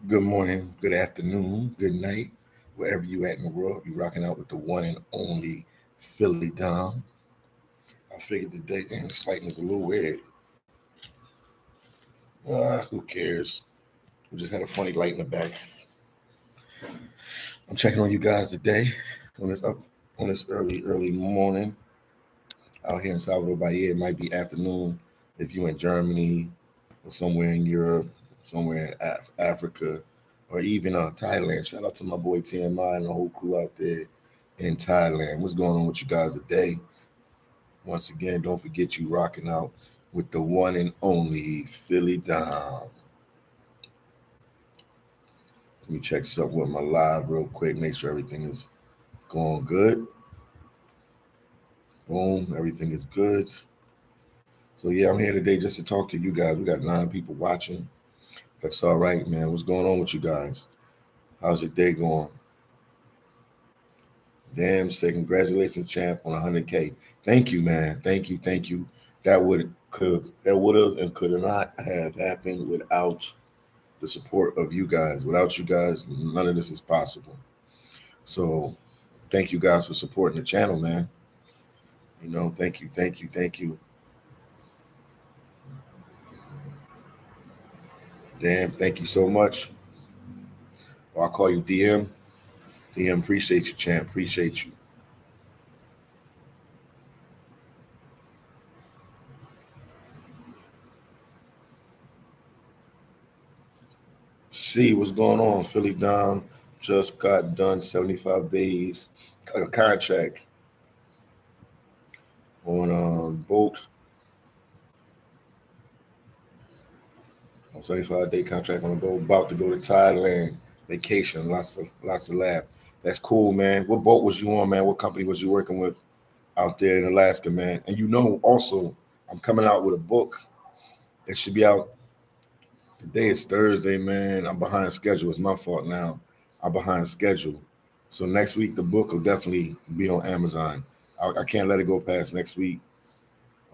Good morning, good afternoon, good night, wherever you at in the world. You rocking out with the one and only Philly Dom. I figured the day, damn, this lighting is a little weird. Who cares? We just had a funny light in the back. I'm checking on you guys today on this early morning out here in Salvador Bahia. It might be afternoon if you in Germany or somewhere in Europe, somewhere in Africa, or even Thailand. Shout out to my boy TMI and the whole crew out there in Thailand. What's going on with you guys today? Once again, don't forget you rocking out with the one and only Philly Dom. Let me check something with my live real quick, make sure everything is going good. Boom, everything is good. So yeah, I'm here today just to talk to you guys. We got 9 people watching. That's all right, man. What's going on with you guys? How's your day going? Damn, say congratulations, champ, on 100K. Thank you, man. Thank you. That would have and could not have happened without the support of you guys. Without you guys, none of this is possible. So thank you guys for supporting the channel, man. Thank you. Damn, thank you so much. Or I'll call you DM. DM, appreciate you, champ. Appreciate you. See what's going on. Philly Dom just got done 75 days contract on boat. On 75-day contract on a boat. About to go to Thailand. Vacation. Lots of laugh. That's cool, man. What boat was you on, man? What company was you working with out there in Alaska, man? And also, I'm coming out with a book that should be out. Today is Thursday, man. I'm behind schedule. It's my fault now. I'm behind schedule. So next week, the book will definitely be on Amazon. I can't let it go past next week.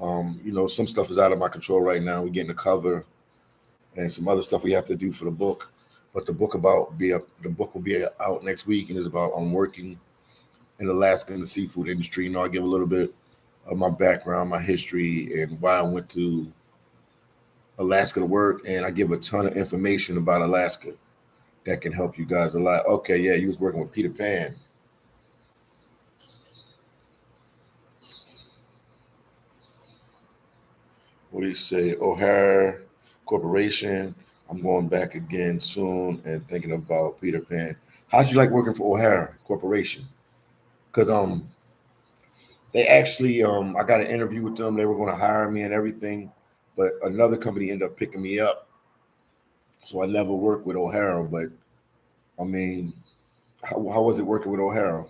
Some stuff is out of my control right now. We're getting the cover and some other stuff we have to do for the book. But the book will be out next week, and it's about working in Alaska in the seafood industry. I give a little bit of my background, my history, and why I went to Alaska to work, and I give a ton of information about Alaska that can help you guys a lot. Okay, yeah, you was working with Peter Pan. What do you say? O'Hare Corporation. I'm going back again soon and thinking about Peter Pan. How'd you like working for O'Hare Corporation? Because they actually I got an interview with them. They were going to hire me and everything, but another company ended up picking me up. So I never worked with O'Hara, but I mean, how was it working with O'Hara?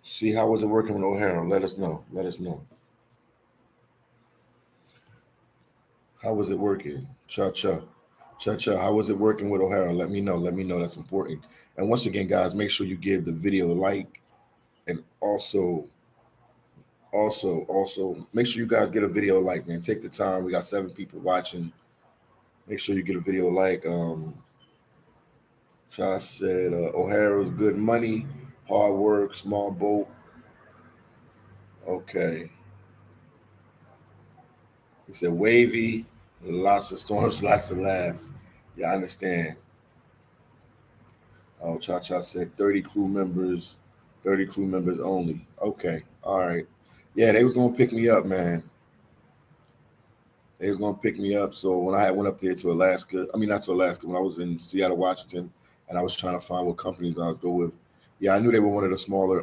See, how was it working with O'Hara? Let us know. How was it working? Cha. How was it working with O'Hara? Let me know. That's important. And once again, guys, make sure you give the video a like, and also make sure you guys get a video a like, man. Take the time. We got 7 people watching. Make sure you get a video a like. Cha said O'Hara's good money, hard work, small boat. Okay. He said wavy, lots of storms, lots of laughs. Yeah, I understand. Oh, Cha said 30 crew members only. Okay, all right. Yeah, they was gonna pick me up, man. They was gonna pick me up. So when I went up there to Alaska, I mean not to Alaska, when I was in Seattle, Washington, and I was trying to find what companies I would go with. Yeah, I knew they were one of the smaller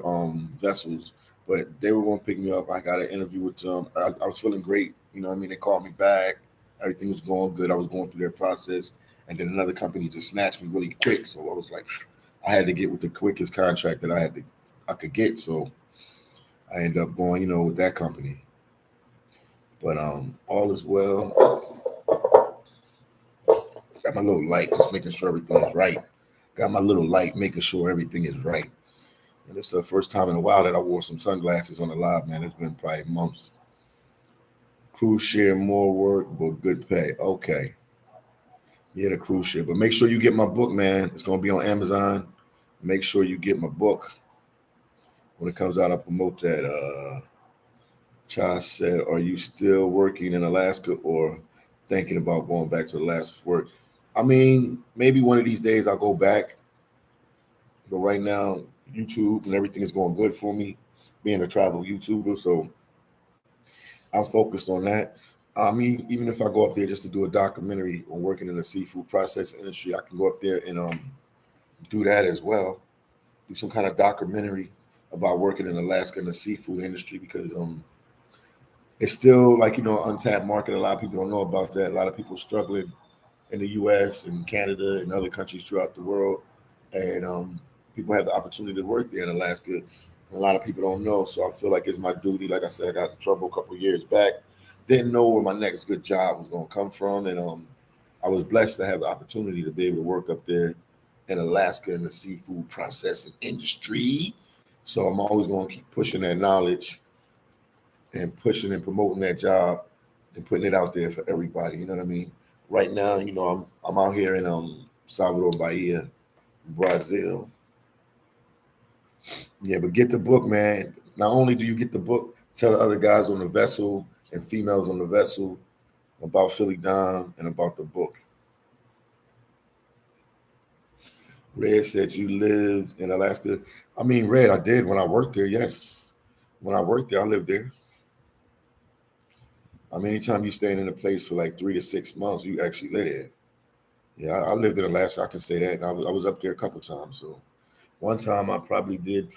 vessels, but they were gonna pick me up. I got an interview with them. I was feeling great. What I mean? They called me back. Everything was going good. I was going through their process, and then another company just snatched me really quick. So I was like, I had to get with the quickest contract that I could get. So I ended up going, with that company. But all is well. Got my little light, just making sure everything is right. Got my little light, making sure everything is right. And it's the first time in a while that I wore some sunglasses on the live, man. It's been probably months. Cruise share, more work, but good pay. Okay. Yeah, the cruise ship. But make sure you get my book, man. It's gonna be on Amazon. Make sure you get my book. When it comes out, I'll promote that. Chai said, "Are you still working in Alaska or thinking about going back to Alaska for work?" I mean, maybe one of these days I'll go back. But right now, YouTube and everything is going good for me, being a travel YouTuber. So I'm focused on that. I mean, even if I go up there just to do a documentary on working in the seafood processing industry, I can go up there and do that as well. Do some kind of documentary about working in Alaska in the seafood industry because it's still like untapped market. A lot of people don't know about that. A lot of people struggling in the U.S. and Canada and other countries throughout the world, and people have the opportunity to work there in Alaska. A lot of people don't know, so I feel like it's my duty. Like I said, I got in trouble a couple of years back. Didn't know where my next good job was going to come from, and I was blessed to have the opportunity to be able to work up there in Alaska in the seafood processing industry. So I'm always going to keep pushing that knowledge and pushing and promoting that job and putting it out there for everybody. You know what I mean? Right now, I'm out here in Salvador Bahia, Brazil. Yeah, but get the book, man. Not only do you get the book, tell the other guys on the vessel and females on the vessel about phillydom and about the book. Red said you lived in Alaska. I mean, Red, I did when I worked there. Yes, when I worked there, I lived there. I mean, anytime you staying in a place for like 3 to 6 months, you actually live there. Yeah, I lived in Alaska. I can say that. And I was up there a couple times. So one time I probably did.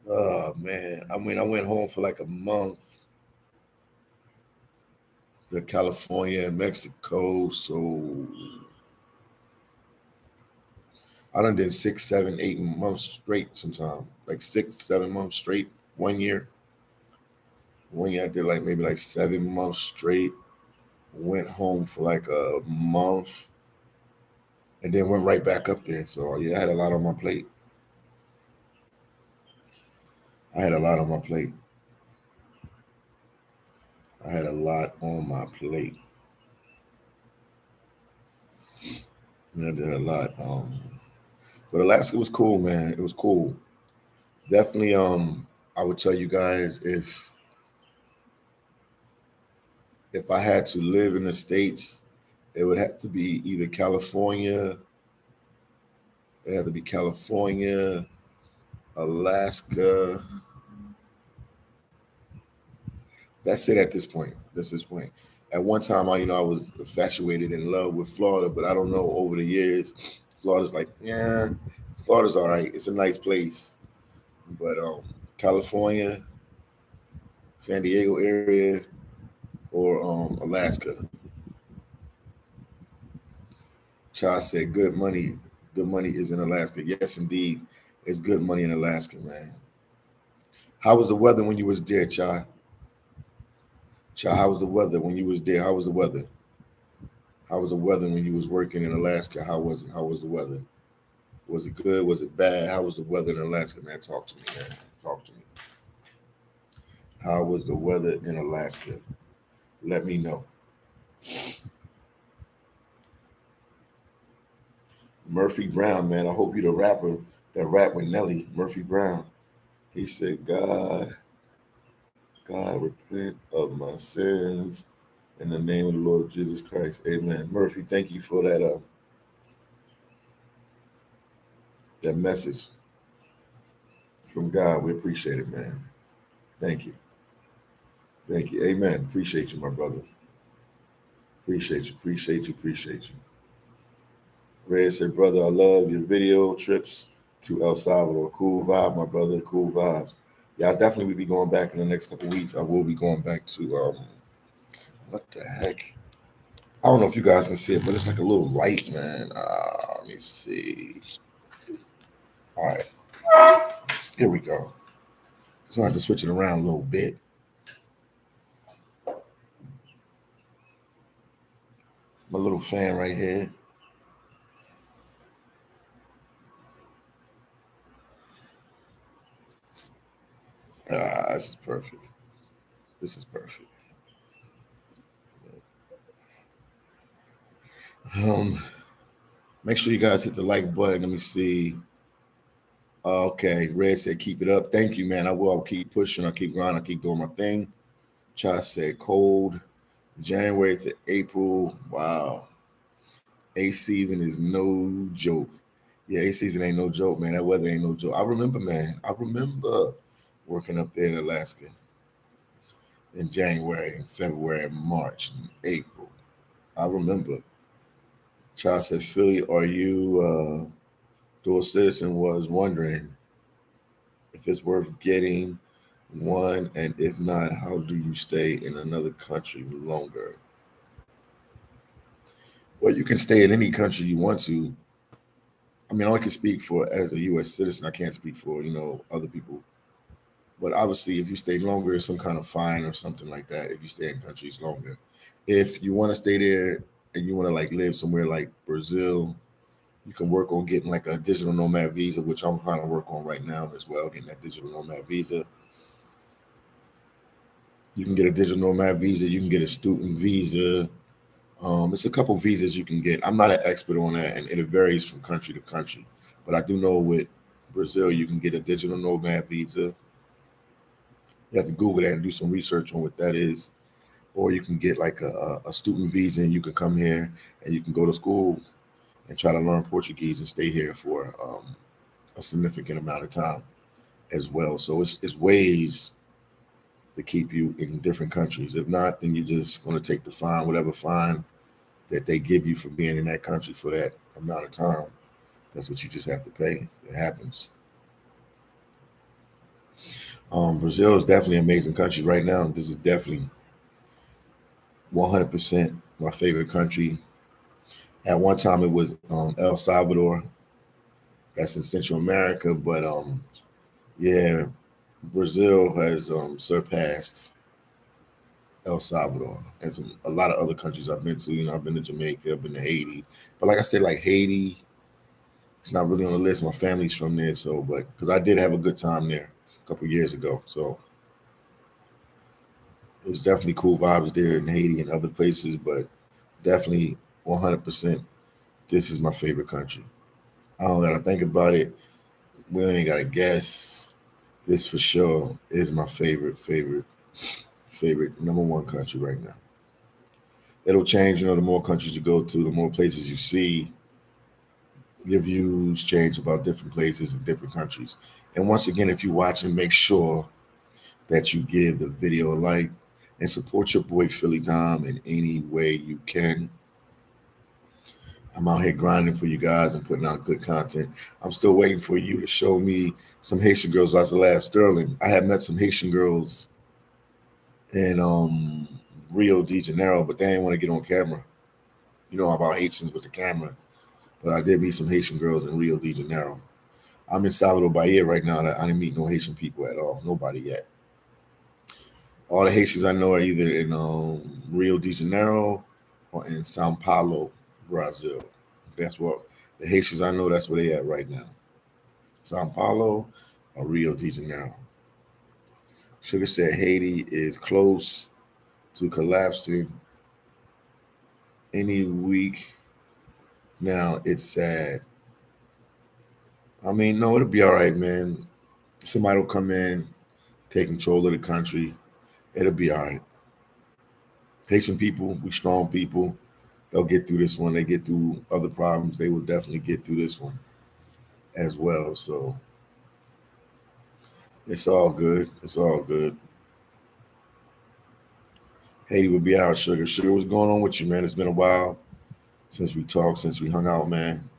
Oh man, I mean, I went home for like a month to California and Mexico. So I done did 6, 7, 8 months straight. Sometimes like 6, 7 months straight. 1 year. 1 year I did like maybe like 7 months straight. Went home for like a month and then went right back up there. So yeah, I had a lot on my plate. I had a lot on my plate. I had a lot on my plate. And I did a lot. But Alaska was cool, man. It was cool. Definitely. I would tell you guys if I had to live in the states, it would have to be either California. It had to be California, Alaska. That's it at this point. That's this point. At one time, I was infatuated in love with Florida, but I don't know over the years. Florida's like, yeah, Florida's all right. It's a nice place, but California, San Diego area, or Alaska. Cha said, "Good money. Good money is in Alaska. Yes, indeed, it's good money in Alaska, man. How was the weather when you was there, Cha? Cha, how was the weather when you was there? How was the weather? How was the weather when you was working in Alaska? How was it? How was the weather? Was it good? Was it bad? How was the weather in Alaska, man? Talk to me, man. Talk to me. How was the weather in Alaska? Let me know." Murphy Brown, man. I hope you the rapper that rap with Nelly. Murphy Brown. He said, God, repent of my sins in the name of the Lord Jesus Christ. Amen. Murphy, thank you for that message from God. We appreciate it, man. Thank you. Thank you. Amen. Appreciate you, my brother. Appreciate you. Appreciate you. Appreciate you. Red said, brother, I love your video trips to El Salvador. Cool vibe, my brother. Cool vibes. Yeah, I definitely will be going back in the next couple of weeks. I will be going back to what the heck? I don't know if you guys can see it, but it's like a little light, man. Let me see. All right, here we go. So I have to switch it around a little bit. My little fan right here. This is perfect. This is perfect. Um, Make sure you guys hit the like button. Let me see. Okay, Red said keep it up. Thank you, man. I will. I'll keep pushing. I'll keep grinding. I'll keep doing my thing. Chai said cold. January to April. Wow. A season is no joke. Yeah, A season ain't no joke, man. That weather ain't no joke. I remember, man. I remember working up there in Alaska in January, and February, and March, and April. I remember. Chai said, Philly, are you dual citizen? Was wondering if it's worth getting one, and if not, how do you stay in another country longer? Well, you can stay in any country you want to. I mean, I can speak for as a U.S. citizen. I can't speak for other people. But obviously, if you stay longer, it's some kind of fine or something like that. If you stay in countries longer, if you want to stay there and you want to like live somewhere like Brazil, you can work on getting like a digital nomad visa, which I'm trying to work on right now as well, getting that digital nomad visa. You can get a digital nomad visa. You can get a student visa. It's a couple visas you can get. I'm not an expert on that, and it varies from country to country. But I do know with Brazil, you can get a digital nomad visa. You have to Google that and do some research on what that is. Or you can get like a student visa and you can come here and you can go to school and try to learn Portuguese and stay here for a significant amount of time as well. So it's ways to keep you in different countries. If not, then you're just going to take the fine, whatever fine that they give you for being in that country for that amount of time. That's what you just have to pay. It happens. Brazil is definitely an amazing country right now. This is definitely 100% my favorite country. At one time, it was El Salvador. That's in Central America, but yeah, Brazil has surpassed El Salvador and a lot of other countries I've been to. I've been to Jamaica, I've been to Haiti, but like I said, like Haiti, it's not really on the list. My family's from there, so but because I did have a good time there a couple years ago, so it's definitely cool vibes there in Haiti and other places, but definitely 100%. This is my favorite country. I don't gotta think about it. We ain't gotta guess. This for sure is my favorite number one country right now. It'll change, the more countries you go to, the more places you see, your views change about different places and different countries. And once again, if you watch and make sure that you give the video a like and support your boy Philly Dom in any way you can. I'm out here grinding for you guys and putting out good content. I'm still waiting for you to show me some Haitian girls. Like the last Sterling, I had met some Haitian girls in Rio de Janeiro, but they didn't want to get on camera. You know about Haitians with the camera. But I did meet some Haitian girls in Rio de Janeiro. I'm in Salvador Bahia right now. I didn't meet no Haitian people at all. Nobody yet. All the Haitians I know are either in Rio de Janeiro or in Sao Paulo, Brazil. That's what the Haitians I know. That's where they at right now. Sao Paulo or Rio de Janeiro. Sugar said Haiti is close to collapsing any week. Now it's sad. I mean, no, it'll be all right, man. Somebody will come in, take control of the country. It'll be all right. Haitian people, we strong people. They'll get through this one. They get through other problems. They will definitely get through this one as well. So it's all good. It's all good. Haiti will be out, Sugar. Sugar, what's going on with you, man? It's been a while since we talked, since we hung out, man,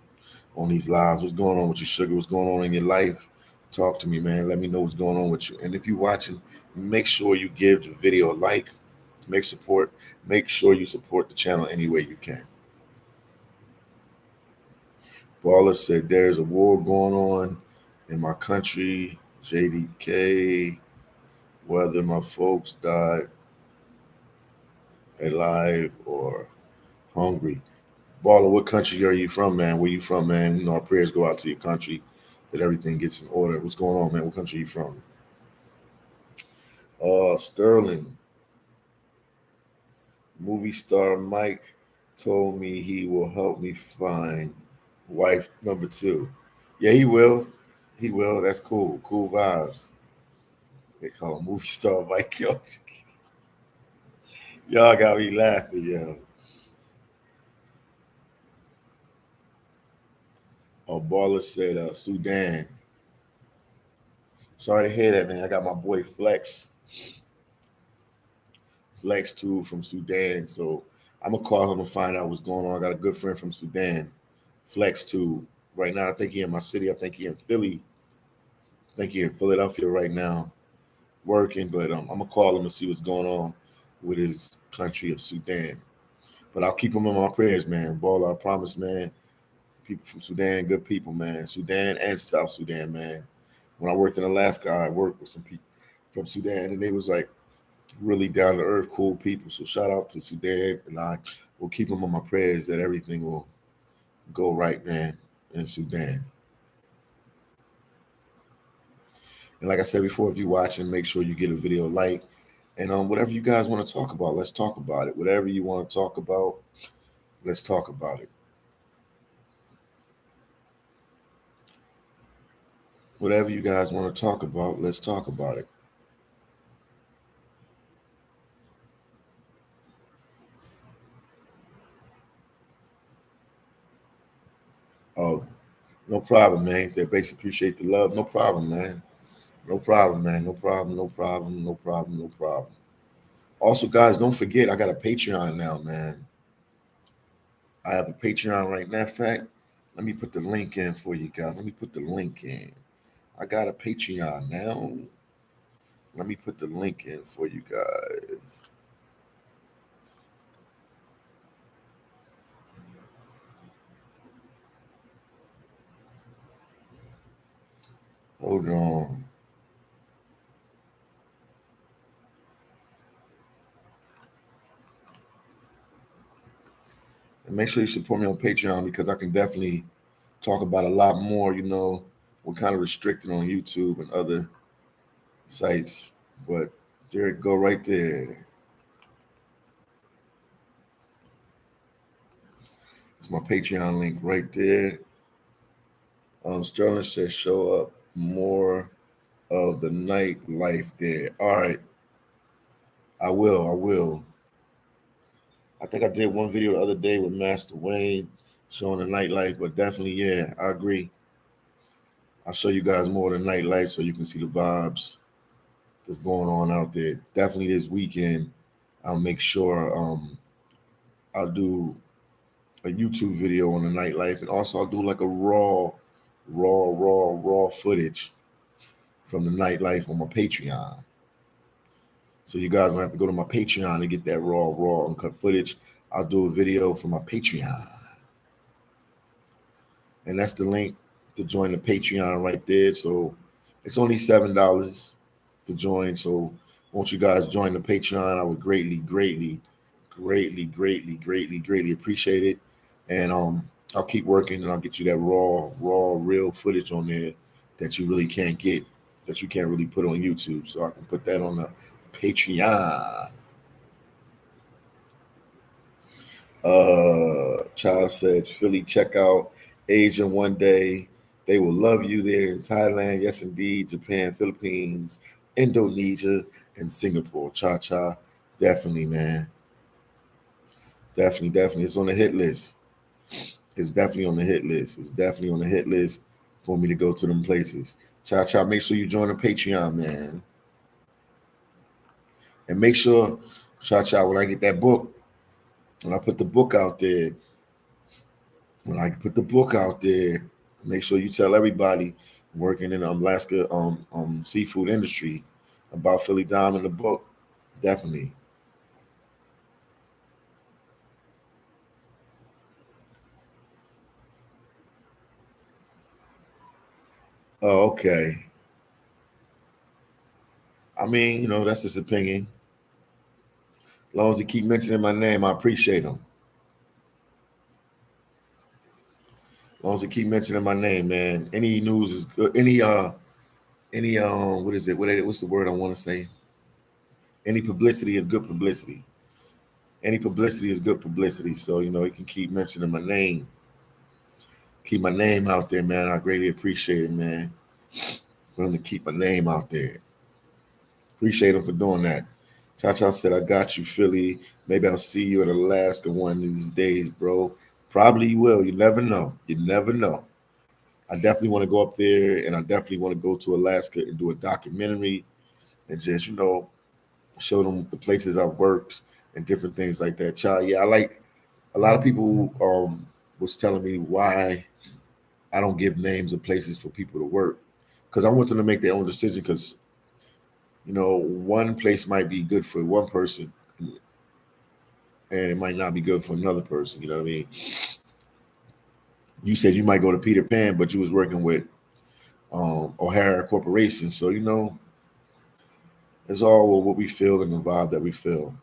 on these lives. What's going on with you, Sugar? What's going on in your life? Talk to me, man. Let me know what's going on with you. And if you're watching, make sure you give the video a like. Make sure you support the channel any way you can. Baller said there's a war going on in my country. JDK, whether my folks died alive or hungry. Baller, what country are you from, man? Where you from, man? Our prayers go out to your country that everything gets in order. What's going on, man? What country are you from? Sterling, movie star Mike told me he will help me find wife number two. Yeah, he will. He will. That's cool. Cool vibes. They call him movie star Mike. Yo, y'all got me laughing, yo. Baller said, Sudan. Sorry to hear that, man. I got my boy Flex too from Sudan. So I'm gonna call him and find out what's going on. I got a good friend from Sudan, Flex too. Right now, I think he in my city. I think he in Philly. I think he in Philadelphia right now, working. But I'm gonna call him and see what's going on with his country of Sudan. But I'll keep him in my prayers, man. Baller, I promise, man. People from Sudan, good people, man. Sudan and South Sudan, man. When I worked in Alaska, I worked with some people from Sudan, and they was like really down to earth, cool people. So shout out to Sudan, and I will keep them on my prayers that everything will go right, man, in Sudan. And like I said before, if you're watching, make sure you get a video like, and whatever you guys want to talk about, let's talk about it. Whatever you want to talk about, let's talk about it. Whatever you guys want to talk about, let's talk about it. Oh, no problem, man. He said, basically appreciate the love. No problem, man. No problem, man. No problem. No problem. No problem. No problem. Also, guys, don't forget, I got a Patreon now, man. I have a Patreon right now. In fact, let me put the link in for you guys. Let me put the link in. I got a Patreon now. Let me put the link in for you guys. Hold on. And make sure you support me on Patreon because I can definitely talk about a lot more. We're kind of restricted on YouTube and other sites. But there it go right there. It's my Patreon link right there. Sterling says show up more of the nightlife there. All right, I will. I will. I think I did one video the other day with Master Wayne showing the nightlife, but definitely, yeah, I agree. I'll show you guys more of the nightlife so you can see the vibes that's going on out there. Definitely this weekend, I'll make sure I'll do a YouTube video on the nightlife, and also I'll do like a raw footage from the nightlife on my Patreon. So you guys will have to go to my Patreon to get that raw, uncut footage. I'll do a video for my Patreon. And that's the link to join the Patreon right there. So it's only $7 to join. So won't you guys join the Patreon? I would greatly appreciate it. And I'll keep working and I'll get you that real footage on there that you really can't get, that you can't really put on YouTube. So I can put that on the Patreon. Child said, Philly, check out Asia one day. They will love you there in Thailand. Yes, indeed. Japan, Philippines, Indonesia, and Singapore. Cha cha. Definitely, man. Definitely. It's on the hit list. It's definitely on the hit list. It's definitely on the hit list for me to go to them places. Cha cha. Make sure you join the Patreon, man. And make sure, cha cha, when I get that book, when I put the book out there, when I put the book out there, make sure you tell everybody working in the Alaska seafood industry about phillydom in the book. Definitely. Oh, okay. I mean, that's his opinion. As long as he keep mentioning my name, I appreciate him. As long as he keep mentioning my name, man. Any news is good. Any what is it? What's the word I want to say? Any publicity is good publicity. Any publicity is good publicity. So, you know, you can keep mentioning my name. Keep my name out there, man. I greatly appreciate it, man. For him to keep my name out there. Appreciate him for doing that. Cha said, I got you, Philly. Maybe I'll see you in Alaska one of these days, bro. Probably you will. You never know. You never know. I definitely want to go up there, and I definitely want to go to Alaska and do a documentary and just, you know, show them the places I've worked and different things like that. Child, yeah, I like a lot of people was telling me why I don't give names of places for people to work, because I want them to make their own decision. Because you know, one place might be good for one person, and it might not be good for another person. You know what I mean? You said you might go to Peter Pan, but you was working with O'Hara Corporation, so you know, it's all what we feel and the vibe that we feel.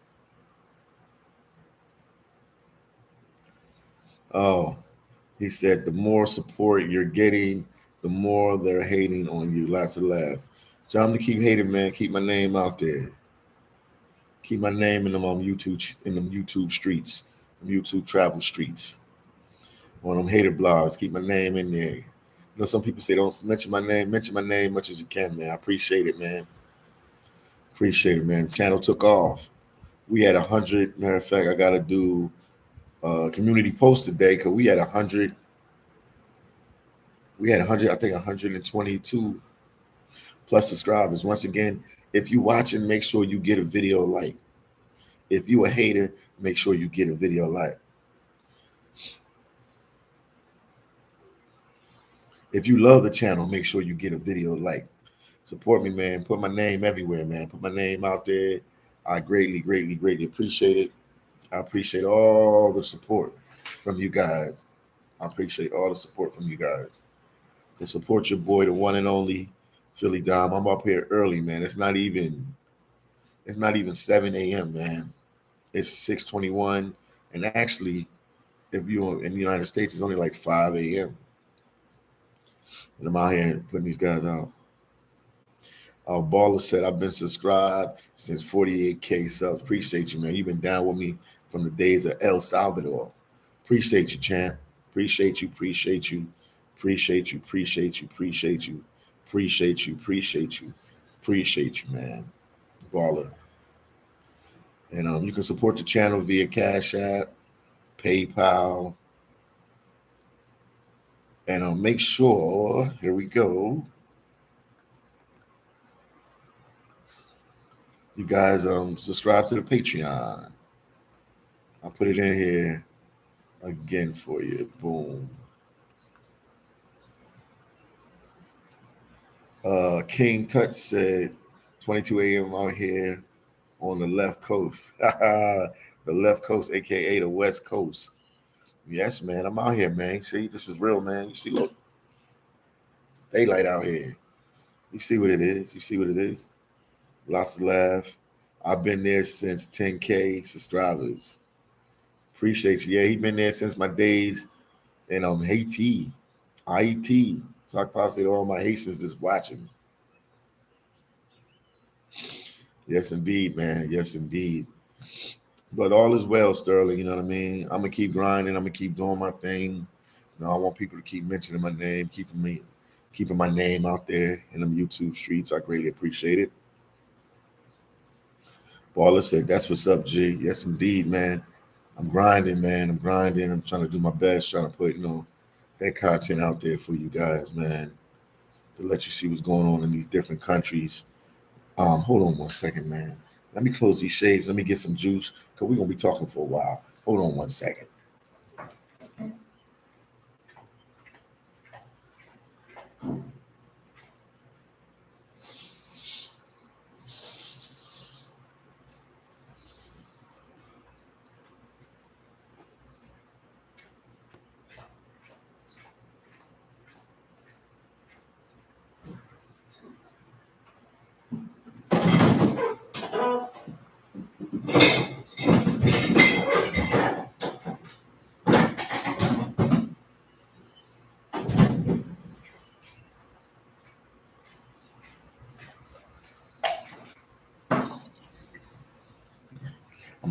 Oh, he said the more support you're getting, the more they're hating on you. Lots of laughs. Tell them to keep hating, man. Keep my name out there. Keep my name in them YouTube streets, them YouTube travel streets, on them hater blogs. Keep my name in there. You know, some people say don't mention my name. Mention my name much as you can, man. I appreciate it, man. Appreciate it, man. Channel took off. We had 100. Matter of fact, I got to do community post today because we had 100. We had 100. I think 122 plus subscribers. Once again, if you watching, make sure you get a video like. If you a hater, make sure you get a video like. If you love the channel, make sure you get a video like. Support me, man. Put my name everywhere, man. Put my name out there. I greatly, greatly, greatly appreciate it. I appreciate all the support from you guys. I appreciate all the support from you guys. So support your boy, the one and only phillydom. I'm up here early, man. It's not even 7 a.m., man. It's 6:21. And actually, if you're in the United States, it's only like 5 a.m. And I'm out here putting these guys out. Baller said, I've been subscribed since 48K subs. Appreciate you, man. You've been down with me from the days of El Salvador. Appreciate you, champ. Appreciate you, appreciate you, appreciate you, appreciate you, appreciate you, appreciate you, appreciate you, appreciate you, man. Baller. And you can support the channel via Cash App, PayPal. And make sure, here we go. You guys subscribe to the Patreon. I'll put it in here again for you. Boom. King Touch said 22 a.m. out here on the left coast. The left coast, aka the West Coast. Yes, man. I'm out here, man. See, this is real, man. You see, look, daylight out here. You see what it is. You see what it is. Lots of laugh. I've been there since 10K subscribers. Appreciate you. Yeah, he been there since my days in Haiti, IET. So I probably to all my Haitians is watching. Yes, indeed, man. Yes, indeed. But all is well, Sterling. You know what I mean? I'm gonna keep grinding. I'm gonna keep doing my thing. You know, I want people to keep mentioning my name, keeping my name out there in them YouTube streets. I greatly appreciate it. Baller said, "That's what's up, G." Yes, indeed, man. I'm grinding, man. I'm grinding. I'm trying to do my best, trying to put, that content out there for you guys, man, to let you see what's going on in these different countries. Hold on one second, man. Let me close these shades. Let me get some juice, because we're gonna be talking for a while. Hold on one second.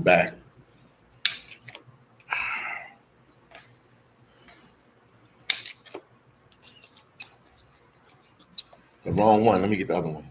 back. The wrong one. Let me get the other one.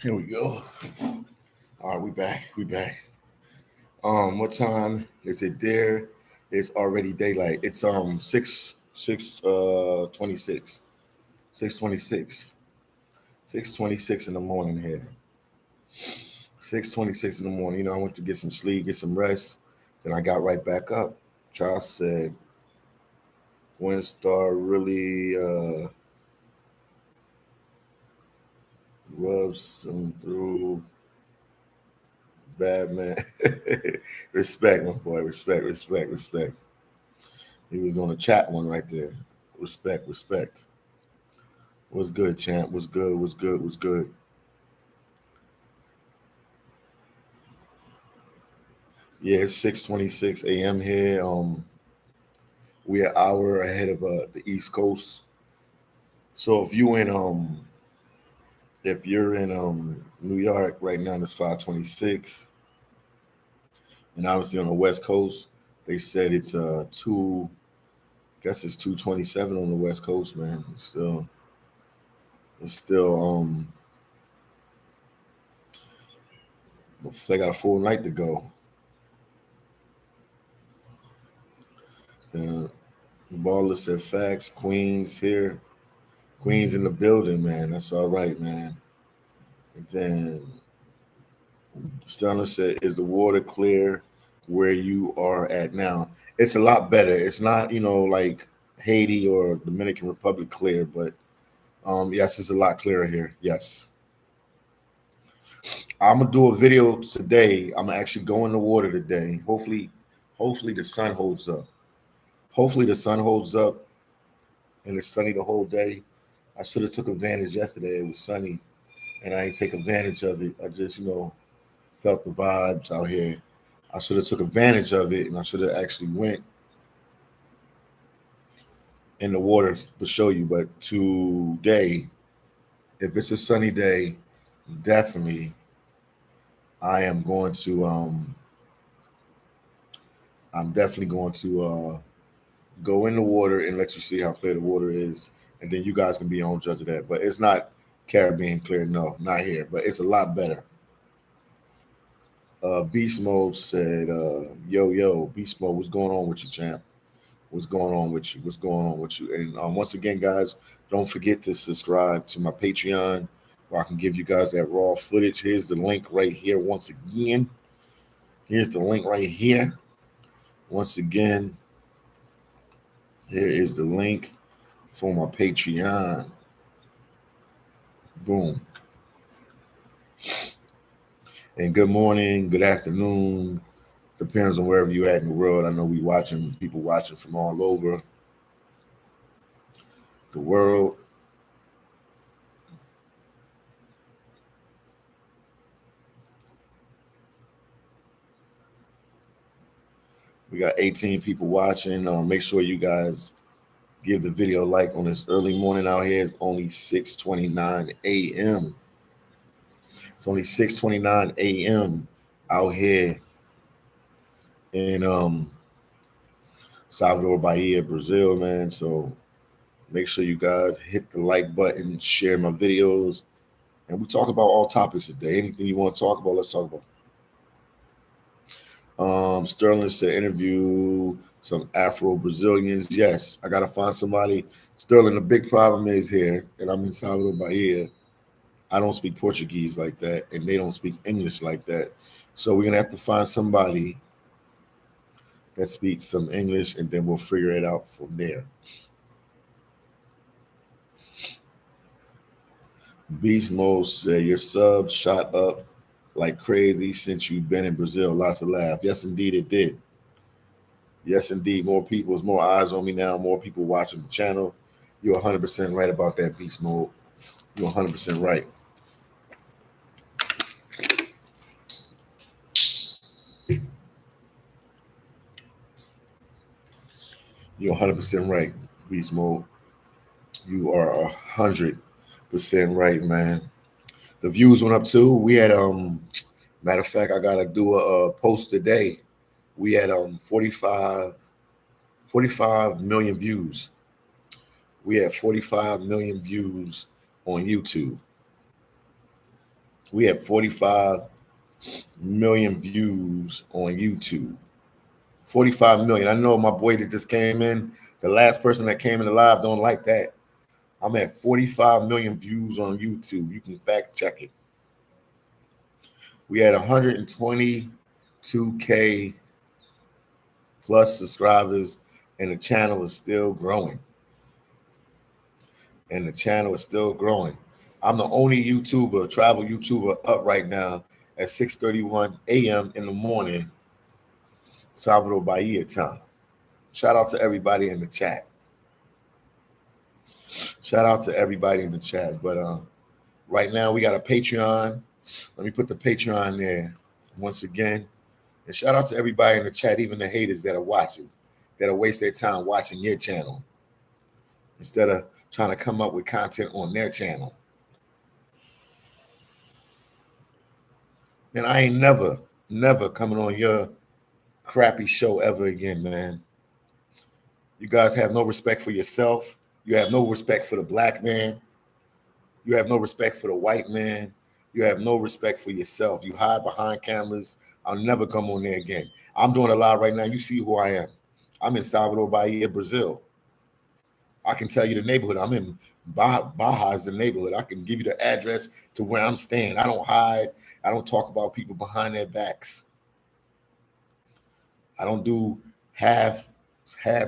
Here we go. All right, we back. We back. What time is it there? It's already daylight. It's 26. 6:26. 6:26 in the morning here. 6:26 in the morning. You know, I went to get some sleep, get some rest. Then I got right back up. Charles said, Gwen Star really rubs him through. Bad man. Respect, my boy. Respect. He was on the chat one right there. Respect. What's good, champ? What's good? Yeah, it's 6:26 a.m. here. We're an hour ahead of the East Coast. So if you're in New York right now, it's 5:26. And obviously on the West Coast, they said it's I guess it's 2:27 on the West Coast, man. It's still they got a full night to go. Baller said facts. Queens here. Queens in the building, man. That's all right, man. And then Stella said, is the water clear where you are at now? It's a lot better. It's not, like Haiti or Dominican Republic clear, but yes, it's a lot clearer here. Yes. I'm gonna do a video today. I'm gonna actually go in the water today. Hopefully the sun holds up. Hopefully the sun holds up and it's sunny the whole day. I should have took advantage yesterday. It was sunny and I didn't take advantage of it. I just, felt the vibes out here. I should have took advantage of it and I should have actually went in the water to show you. But today, if it's a sunny day, definitely I am going to I'm definitely going to go in the water and let you see how clear the water is. And then you guys can be your own judge of that. But it's not Caribbean clear, no, not here. But it's a lot better. Beast Mode said, yo, Beast Mode, what's going on with you, champ? What's going on with you? And once again, guys, don't forget to subscribe to my Patreon where I can give you guys that raw footage. Here's the link right here. Once again, here's the link right here. Once again, here is the link for my Patreon. Boom. And good morning, good afternoon. Depends on wherever you're at in the world. I know people watching from all over the world. We got 18 people watching. Make sure you guys give the video a like on this early morning out here. It's only 6:29 a.m. It's only 6:29 a.m. out here in Salvador Bahia, Brazil, man. So make sure you guys hit the like button, share my videos, And we talk about all topics today. Anything you want to talk about, let's talk about. Sterling said interview some Afro Brazilians. Yes, I gotta find somebody. Sterling, the big problem is here, and I'm in Salvador Bahia. I don't speak Portuguese like that, and they don't speak English like that. So we're gonna have to find somebody that speaks some English, and then we'll figure it out from there. Beast Mode said your sub shot up like crazy since you've been in Brazil. Lots of laugh. Yes, indeed, it did. Yes, indeed. More people, there's more eyes on me now. More people watching the channel. You're 100% right about that, Beast Mode. You're 100% right. You're 100% right, Beast Mode. You are 100% right, man. The views went up too. We had matter of fact, I gotta do a post today. We had 45 million views. We had 45 million views on YouTube. We had 45 million views on YouTube. 45 million. I know my boy that just came in, the last person that came in the live don't like that. I'm at 45 million views on YouTube. You can fact check it. We had 122K plus subscribers, and the channel is still growing. And the channel is still growing. I'm the only YouTuber, travel YouTuber, up right now at 6:31 a.m. in the morning, Salvador Bahia time. Shout out to everybody in the chat. Shout out to everybody in the chat. But right now we got a Patreon. Let me put the Patreon there once again. And shout out to everybody in the chat, even the haters that are watching, that are waste their time watching your channel instead of trying to come up with content on their channel. And I ain't never coming on your crappy show ever again, man. You guys have no respect for yourself. You have no respect for the black man. You have no respect for the white man. You have no respect for yourself. You hide behind cameras. I'll never come on there again. I'm doing a live right now. You see who I am. I'm in Salvador Bahia, Brazil. I can tell you the neighborhood. I'm in Baja's the neighborhood. I can give you the address to where I'm staying. I don't hide. I don't talk about people behind their backs. I don't do half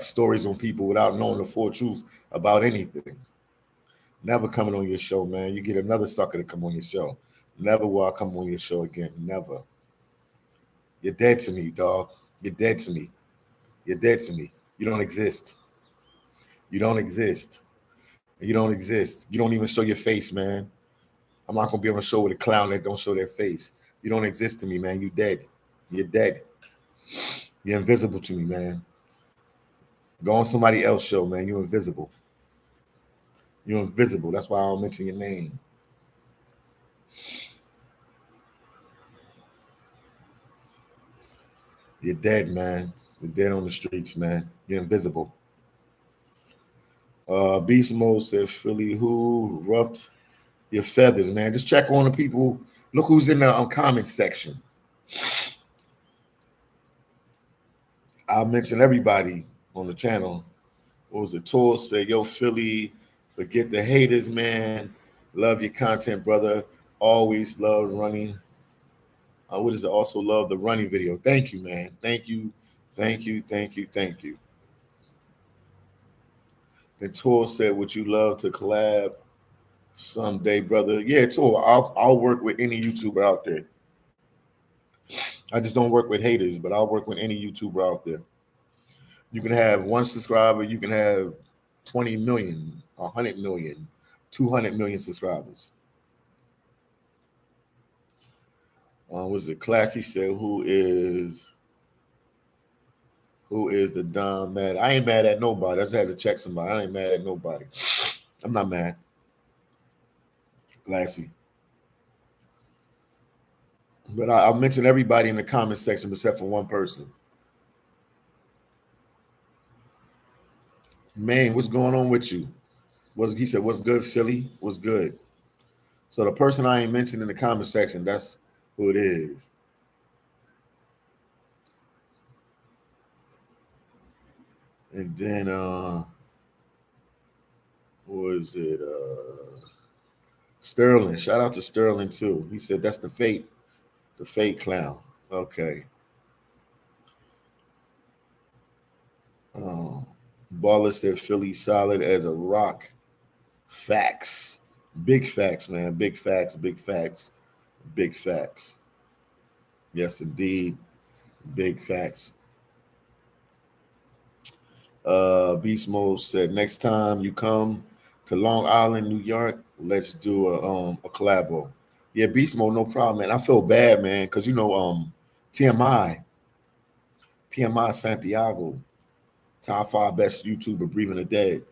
stories on people without knowing the full truth about anything. Never coming on your show, man. You get another sucker to come on your show. Never will I come on your show again. Never. You're dead to me, dog. You're dead to me. You're dead to me. You don't exist. You don't exist. You don't exist. You don't even show your face, man. I'm not gonna be on a show with a clown that don't show their face. You don't exist to me, man. You dead. You're dead. You're invisible to me, man. Go on somebody else's show, man. You're invisible. You're invisible. That's why I don't mention your name. You're dead, man. You're dead on the streets, man. You're invisible. Beast Mode said, Philly, who roughed your feathers, man? Just check on the people. Look who's in the comment section. I'll mention everybody on the channel. What was it? Tor said, yo, Philly, forget the haters, man. Love your content, brother. Always love running. What is it? Also love the running video. Thank you, man. Thank you. Thank you. Thank you. Thank you. Then Tor said, would you love to collab someday, brother? Yeah, Tor, I'll work with any YouTuber out there. I just don't work with haters, but I'll work with any YouTuber out there. You can have one subscriber, you can have 20 million, 100 million, 200 million subscribers. Was it Classy said, who is the Don mad? I ain't mad at nobody. I just had to check somebody. I ain't mad at nobody. I'm not mad. Classy. But I'll mention everybody in the comment section except for one person. Man, what's going on with you? He said, what's good, Philly? What's good? So the person I ain't mentioned in the comment section, that's who it is. And then who is it? Sterling. Shout out to Sterling too. He said that's the fate clown. Okay. Baller said Philly solid as a rock. Facts. Big facts, man. Big facts, big facts, big facts. Yes, indeed. Big facts. Beast Mode said next time you come to Long Island, New York, let's do a collabo. Yeah, Beast Mode, no problem, man. I feel bad, man, because TMI, TMI Santiago, top 5 best YouTuber breathing the dead.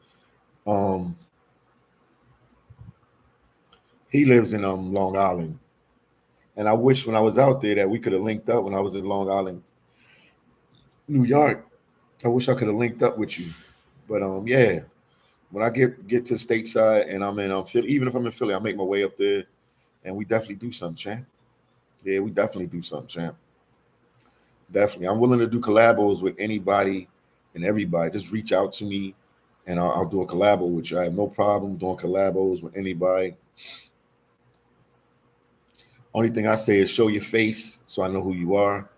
He lives in Long Island. And I wish when I was out there that we could have linked up when I was in Long Island, New York. I wish I could have linked up with you. But yeah, when I get to stateside and I'm in Philly, even if I'm in Philly, I make my way up there and we definitely do something, champ. Yeah, we definitely do something, champ. Definitely. I'm willing to do collabos with anybody and everybody. Just reach out to me and I'll do a collabo with you. I have no problem doing collabos with anybody. Only thing I say is show your face so I know who you are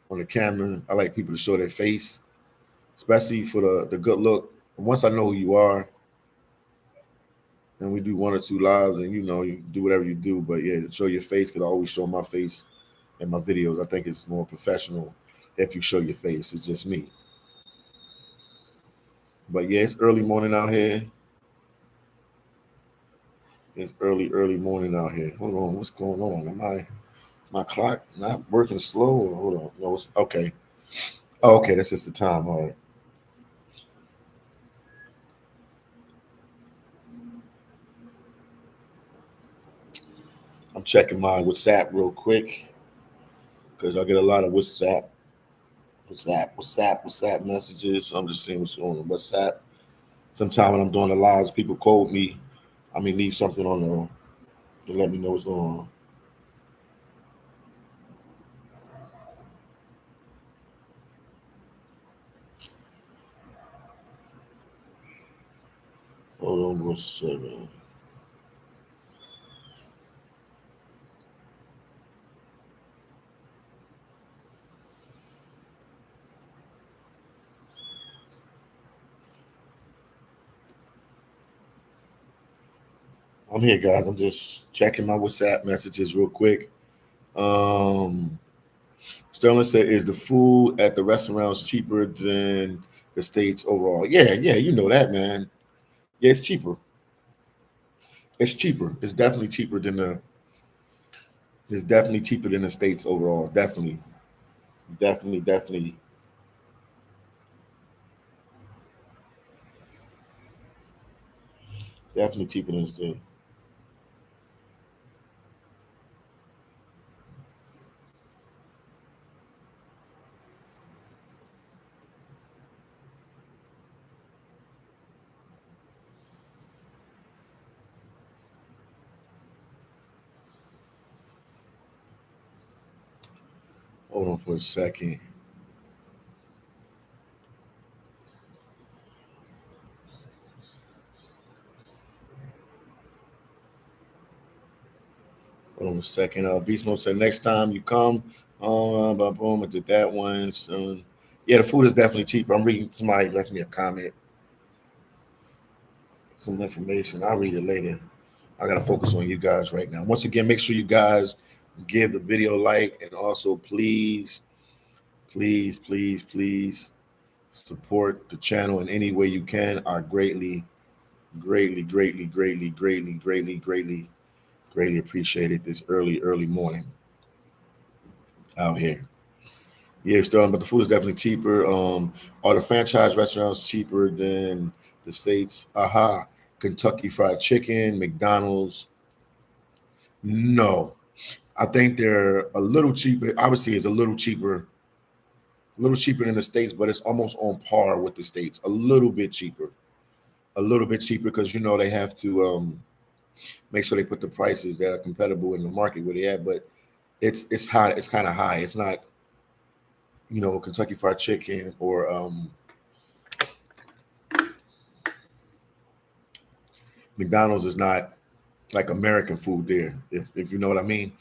on the camera. I like people to show their face, especially for the good look. And once I know who you are, and we do 1 or 2 lives, and you do whatever you do. But yeah, show your face because I always show my face in my videos. I think it's more professional if you show your face. It's just me. But yeah, it's early morning out here. It's early morning out here. Hold on, what's going on? Am my clock not working slow? Or hold on, no, it's okay. Oh, okay, that's just the time. All right. I'm checking my WhatsApp real quick because I get a lot of WhatsApp messages. So I'm just seeing what's going on WhatsApp. Sometimes when I'm doing the lives, people call me. I mean, leave something on the to let me know what's going on. Hold on one second. I'm here, guys. I'm just checking my WhatsApp messages real quick. Um, Sterling said, "Is the food at the restaurants cheaper than the states overall?" Yeah, yeah, you know that, man. Yeah, it's cheaper. It's cheaper. It's definitely cheaper than the. It's definitely cheaper than the states overall. Definitely, definitely, definitely, definitely cheaper than the states. Hold on for a second. Hold on a second. Beast Mode said, "Next time you come, boom, I did that one." So, yeah, the food is definitely cheaper. I'm reading. Somebody left me a comment, some information. I'll read it later. I gotta focus on you guys right now. Once again, make sure you guys give the video a like and also please, please, please, please support the channel in any way you can. I greatly, greatly, greatly, greatly, greatly, greatly, greatly, greatly appreciate it this early morning out here. Yeah, Sterling, but the food is definitely cheaper. Are the franchise restaurants cheaper than the states? Aha. Kentucky Fried Chicken, McDonald's. No, I think they're a little cheaper. Obviously, it's a little cheaper than the states, but it's almost on par with the states. A little bit cheaper because they have to. make sure they put the prices that are compatible in the market where they at. But it's high. It's kind of high. It's not, Kentucky Fried Chicken or McDonald's is not like American food there. If you know what I mean,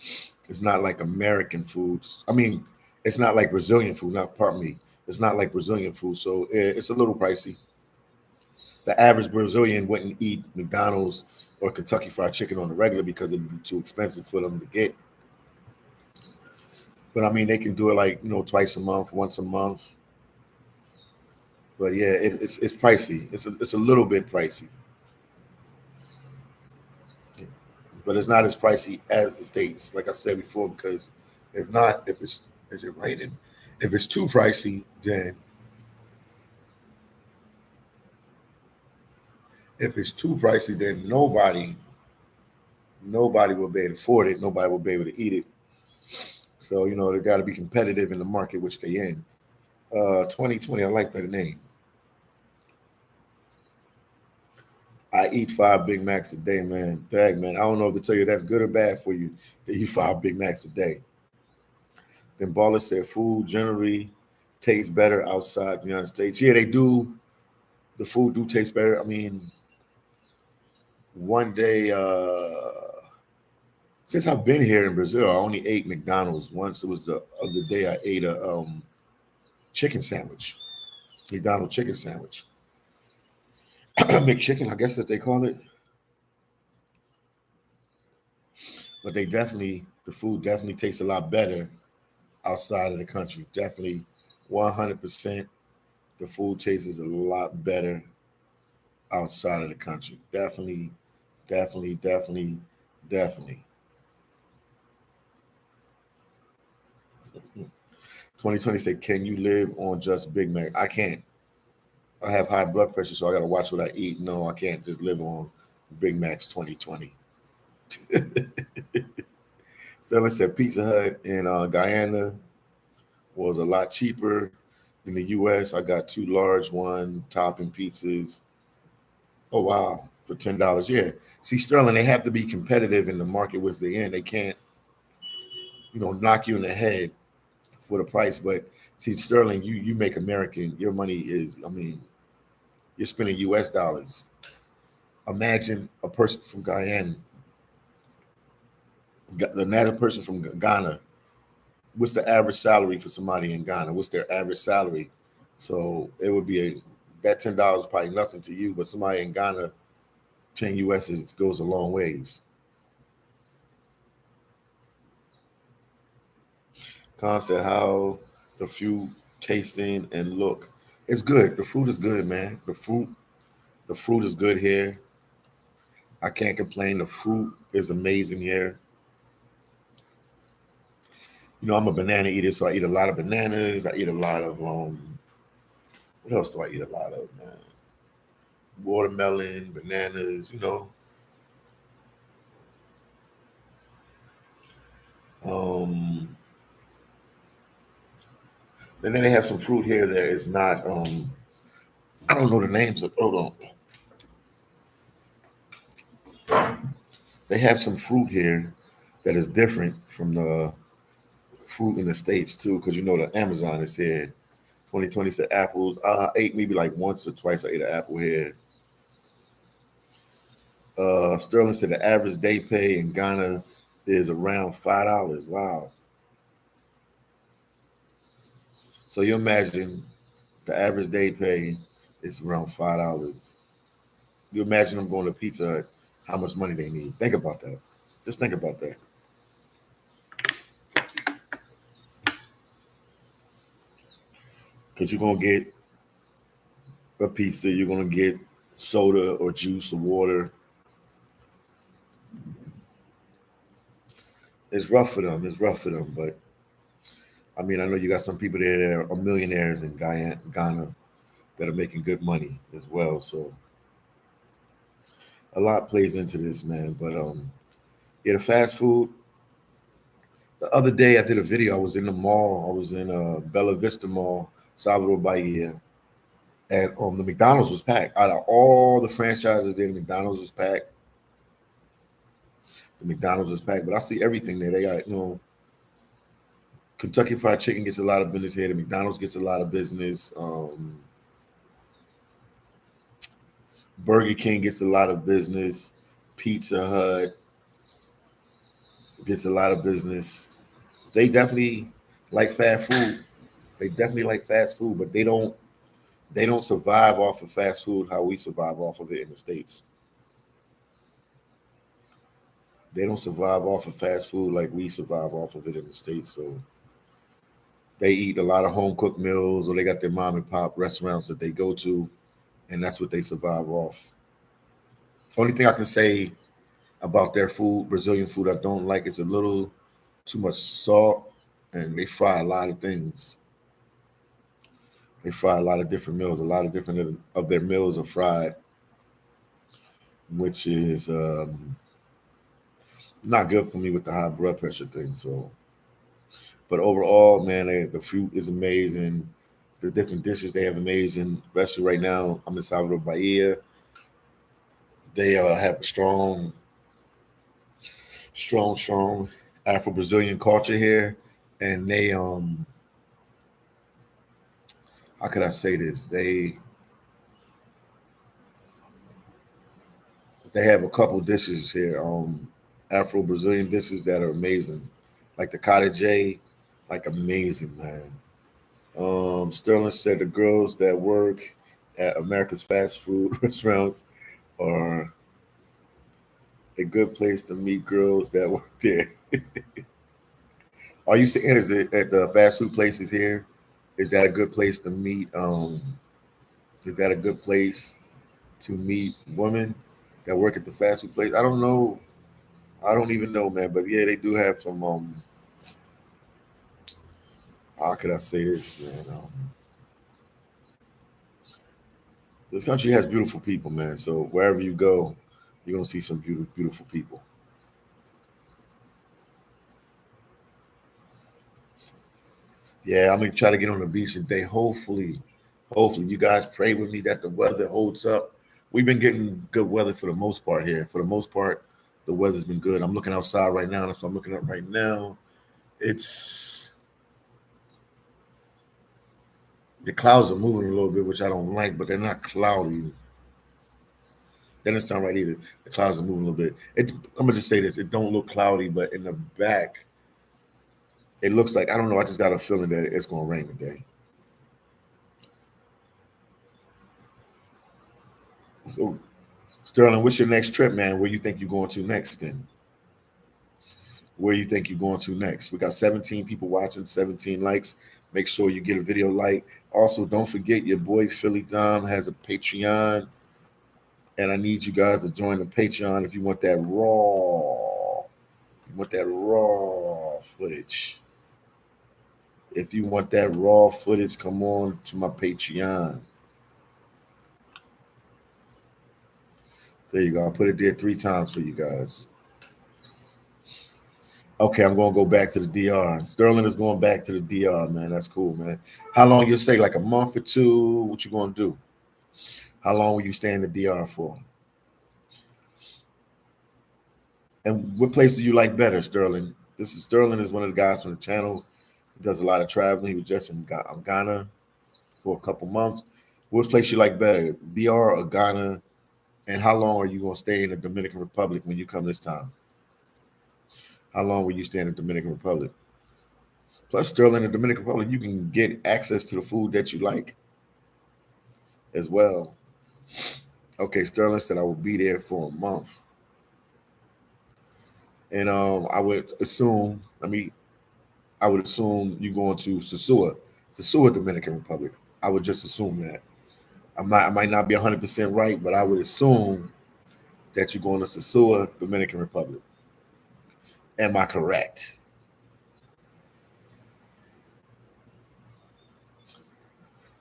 it's not like American foods. I mean, it's not like Brazilian food. Not pardon me. It's not like Brazilian food, so it's a little pricey. The average Brazilian wouldn't eat McDonald's or Kentucky Fried Chicken on the regular because it'd be too expensive for them to get. But I mean, they can do it like twice a month, once a month. But yeah, it's pricey. It's a little bit pricey, but it's not as pricey as the states. Like I said before, because if not, if it's is it raining? If it's too pricey, then if it's too pricey, then nobody will be able to afford it. Nobody will be able to eat it. So they got to be competitive in the market which they in. 2020, I like that name. I eat 5 Big Macs a day, man. Dag, man. I don't know if to tell you that's good or bad for you to eat 5 Big Macs a day. Then Baller said food generally tastes better outside the United States. Yeah, they do. The food do taste better. I mean, one day, since I've been here in Brazil, I only ate McDonald's once. It was the other day I ate a chicken sandwich, McDonald's chicken sandwich. McChicken, I guess that they call it. But the food definitely tastes a lot better outside of the country. Definitely 100%. The food tastes a lot better outside of the country. Definitely, definitely, definitely, definitely. 2020 said, "Can you live on just Big Mac?" I can't. I have high blood pressure, so I got to watch what I eat. No, I can't just live on Big Macs 2020. Someone said Pizza Hut in Guyana was a lot cheaper in the U.S. I got two large one topping pizzas. Oh wow, for $10. Yeah. See, Sterling, they have to be competitive in the market with the end. They can't, knock you in the head for the price. But see, Sterling, you make American. Your money is, I mean, you're spending U.S. dollars. Imagine a person from Guyana, another person from Ghana. What's the average salary for somebody in Ghana? What's their average salary? So it would be that $10 is probably nothing to you, but somebody in Ghana, 10 US goes a long ways. Con said how the fruit tasting and look. It's good. The fruit is good, man. The fruit is good here. I can't complain. The fruit is amazing here. I'm a banana eater, so I eat a lot of bananas. I eat a lot of what else do I eat a lot of, man? Watermelon, bananas. Um, and then they have some fruit here that is not. I don't know the names of. Hold on. They have some fruit here that is different from the fruit in the states too, because the Amazon is here. 2020 said apples. I ate maybe like once or twice. I ate an apple here. Sterling said the average day pay in Ghana is around $5. Wow. So you imagine the average day pay is around $5. You imagine them going to Pizza Hut, how much money they need. Think about that. Just think about that. Because you're going to get a pizza, you're going to get soda or juice or water. It's rough for them. It's rough for them. But I mean, I know you got some people there that are millionaires in Ghana that are making good money as well. So a lot plays into this, man. But yeah, the fast food. The other day I did a video. I was in the mall. I was in Bella Vista Mall, Salvador Bahia, and the McDonald's was packed. Out of all the franchises there, the McDonald's was packed. The McDonald's is packed, but I see everything there. They got, Kentucky Fried Chicken gets a lot of business here. The McDonald's gets a lot of business. Burger King gets a lot of business. Pizza Hut gets a lot of business. They definitely like fast food. They definitely like fast food, but they don't survive off of fast food how we survive off of it in the States. They don't survive off of fast food like we survive off of it in the States. So they eat a lot of home cooked meals, or they got their mom and pop restaurants that they go to, and that's what they survive off. Only thing I can say about their food, Brazilian food, I don't like, it's a little too much salt, and they fry a lot of things. They fry a lot of different meals. A lot of different of their meals are fried, which is not good for me with the high blood pressure thing. So, but overall, man, the fruit is amazing. The different dishes they have amazing. Especially right now, I'm in Salvador Bahia. They have a strong Afro Brazilian culture here, and they how could I say this? They have a couple dishes here, Afro Brazilian dishes that are amazing, like the cottage, like amazing, man. Sterling said the girls that work at America's fast food restaurants are a good place to meet girls that work there. Are you saying is it at the fast food places here? Is that a good place to meet? Is that a good place to meet women that work at the fast food place? I don't know. I don't even know, man. But yeah, they do have some. How could I say this, man? This country has beautiful people, man. So wherever you go, you're gonna see some beautiful people. Yeah, I'm gonna try to get on the beach today. Hopefully, you guys pray with me that the weather holds up. We've been getting good weather for the most part here. For the most part, the weather's been good. I'm looking outside right now. That's what I'm looking at right now. It's the clouds are moving a little bit, which I don't like, but they're not cloudy. That doesn't sound right either. The clouds are moving a little bit. I'm gonna just say this: it don't look cloudy, but in the back, it looks like I don't know. I just got a feeling that it's gonna rain today. So, Sterling, what's your next trip, man? Where you think you're going to next? Then, where you think you're going to next? We got 17 people watching, 17 likes. Make sure you get a video like. Also, don't forget your boy Philly Dom has a Patreon, and I need you guys to join the Patreon if you want that raw. You want that raw footage. If you want that raw footage, come on to my Patreon. There you go. I put it there 3 times for you guys. Okay, I'm gonna go back to the DR. Sterling is going back to the DR, man. That's cool, man. How long you say? Like a month or two? What you gonna do? How long will you stay in the DR for? And what place do you like better, Sterling? This is Sterling is one of the guys from the channel. He does a lot of traveling. He was just in Ghana for a couple months. What place you like better, DR or Ghana? And how long are you gonna stay in the Dominican Republic when you come this time? How long will you stay in the Dominican Republic? Plus, Sterling, in the Dominican Republic, you can get access to the food that you like as well. Okay, Sterling said I will be there for a month. And I would assume, I would assume you going to Sosua, Dominican Republic. I would just assume that. I might not be 100% right, but I would assume that you're going to Sosua, Dominican Republic. Am I correct?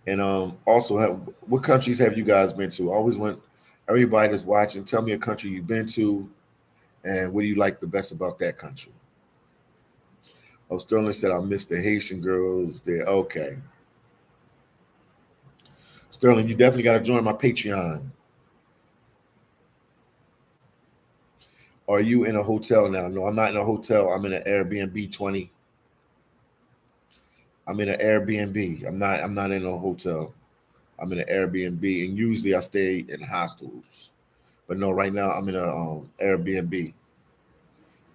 And also, what countries have you guys been to? I always want everybody that's watching, tell me a country you've been to, and what do you like the best about that country? Oh, Sterling said I miss the Haitian girls there. Okay, Sterling, you definitely got to join my Patreon. Are you in a hotel now? No, I'm not in a hotel. I'm in an Airbnb 20. I'm in an Airbnb. I'm not in a hotel. I'm in an Airbnb, and usually I stay in hostels. But no, right now I'm in a Airbnb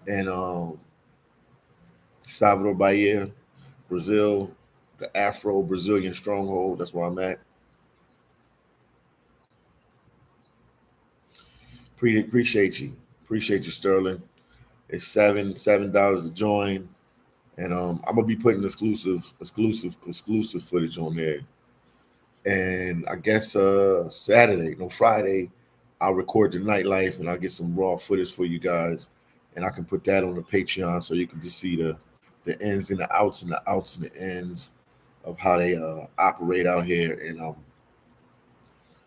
in Salvador Bahia, Brazil, the Afro Brazilian stronghold. That's where I'm at. Appreciate you. Appreciate you, Sterling. It's $7 to join. And I'm gonna be putting exclusive footage on there. And I guess Saturday, no Friday, I'll record the nightlife and I'll get some raw footage for you guys, and I can put that on the Patreon so you can just see the ins and the outs and the outs and the ins of how they operate out here in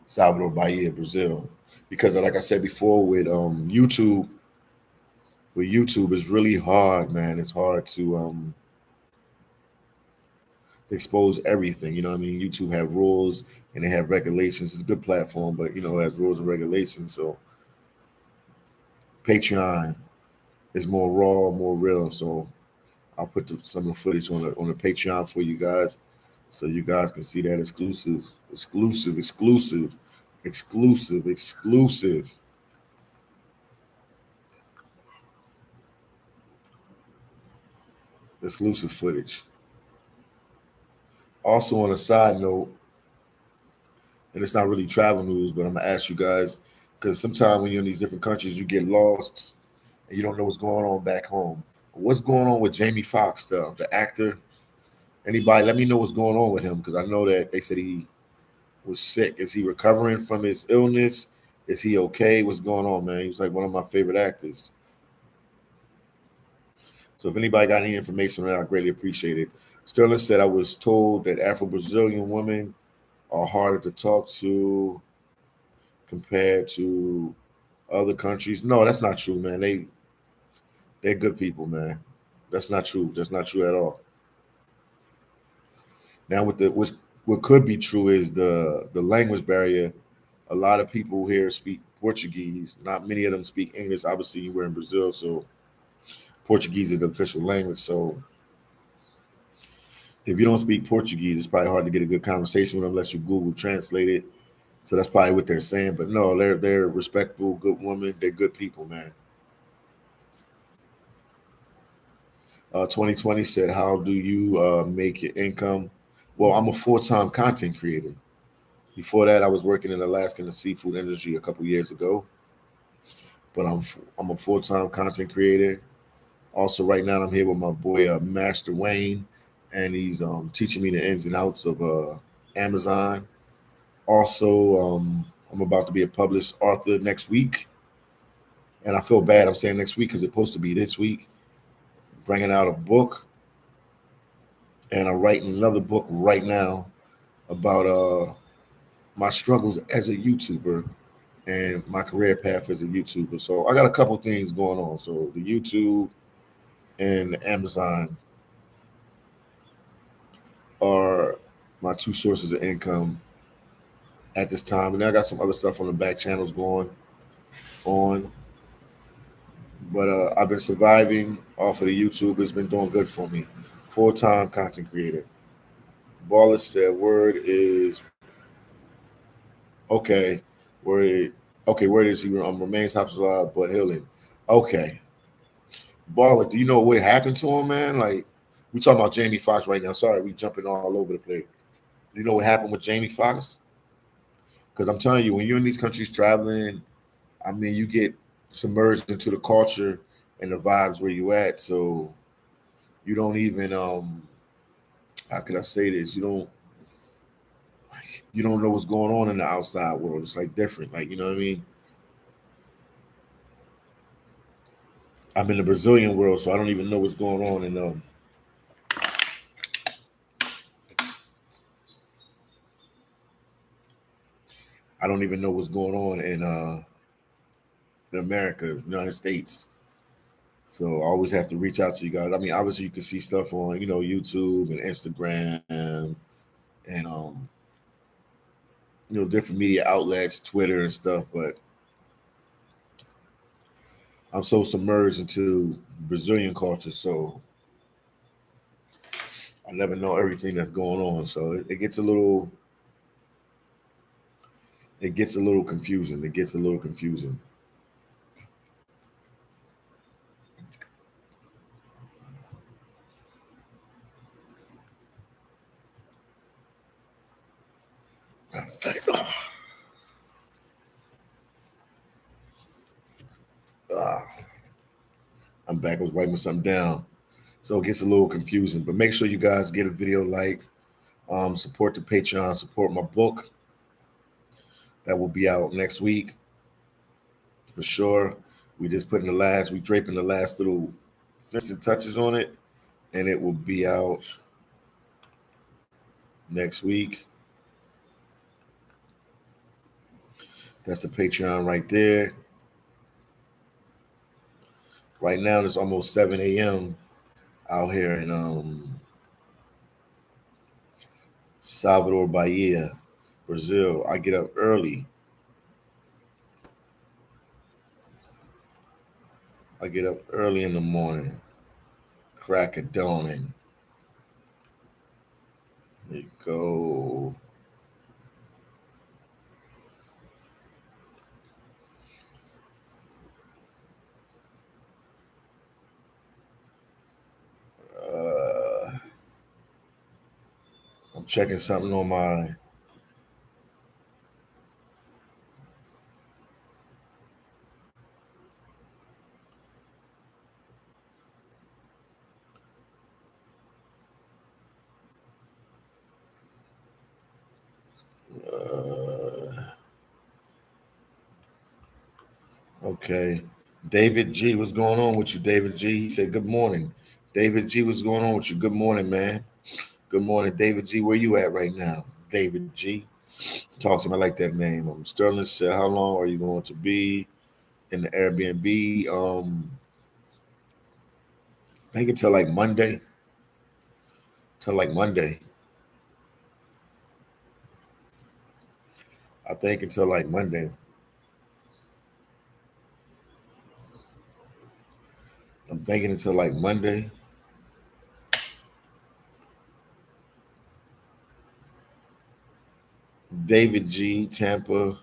Salvador Bahia, Brazil. Because like I said before, with YouTube, it's really hard, man. It's hard to expose everything. You know what I mean? YouTube have rules and they have regulations. It's a good platform, but it has rules and regulations. So Patreon is more raw, more real. So I'll put some of the footage on the Patreon for you guys, so you guys can see that exclusive exclusive footage. Also, on a side note, and it's not really travel news, but I'm gonna ask you guys because sometimes when you're in these different countries, you get lost and you don't know what's going on back home. What's going on with Jamie Foxx, the actor? Anybody, let me know what's going on with him because I know that they said he was sick. Is he recovering from his illness? Is he okay? What's going on, man? He was like one of my favorite actors. So if anybody got any information on that, I greatly appreciate it. Sterling said I was told that Afro Brazilian women are harder to talk to compared to other countries. No, that's not true, man. They're good people, man. That's not true. That's not true at all. Now, what could be true is the language barrier. A lot of people here speak Portuguese. Not many of them speak English. Obviously, you were in Brazil, so Portuguese is the official language. So if you don't speak Portuguese, it's probably hard to get a good conversation with them unless you Google translate it. So that's probably what they're saying. But no, they're respectable, good women. They're good people, man. 2020 said, "How do you make your income?" Well, I'm a full-time content creator. Before that, I was working in Alaska in the seafood industry a couple years ago. But I'm a full-time content creator. Also, right now, I'm here with my boy Master Wayne, and he's teaching me the ins and outs of Amazon. Also, I'm about to be a published author next week, and I feel bad. I'm saying next week because it's supposed to be this week. Bringing out a book, and I'm writing another book right now about my struggles as a YouTuber and my career path as a YouTuber. So I got a couple things going on. So the YouTube and the Amazon are my two sources of income at this time. And then I got some other stuff on the back channels going on. But I've been surviving off of the YouTube. It's been doing good for me. Full-time content creator. Baller said, "Word is okay. Word okay. Word is he remains hospitalized but healing. Okay, Baller. Do you know what happened to him, man? Like we talking about Jamie Foxx right now. Sorry, we jumping all over the place. You know what happened with Jamie Foxx? Because I'm telling you, when you're in these countries traveling, I mean, you get submerged into the culture and the vibes where you at. So you don't even how can I say this? You don't know what's going on in the outside world. It's like different. Like, you know what I mean? I'm in the Brazilian world, so I don't even know what's going on in I don't even know what's going on in America, United States. So I always have to reach out to you guys. I mean, obviously you can see stuff on, YouTube and Instagram and different media outlets, Twitter and stuff, but I'm so submerged into Brazilian culture, so I never know everything that's going on. So it gets a little, it gets a little confusing. It gets a little confusing. Ah, I'm back. I was writing something down, so it gets a little confusing. But make sure you guys get a video like, support the Patreon, support my book that will be out next week for sure. We just putting the last, we draping the last little finishing touches on it, and it will be out next week. That's the Patreon right there. Right now, it's almost 7 a.m. out here in Salvador Bahia, Brazil. I get up early. I get up early in the morning, crack of dawning. There you go. Uh, I'm checking something on my. Okay. David G, what's going on with you, David G? He said, good morning. David G, what's going on with you? Good morning, man. Good morning, David G. Where you at right now? David G. Talk to me. I like that name. Sterling said, how long are you going to be in the Airbnb? I think until like Monday. Till like Monday. I think until like Monday. I'm thinking until like Monday. David G. Tampa.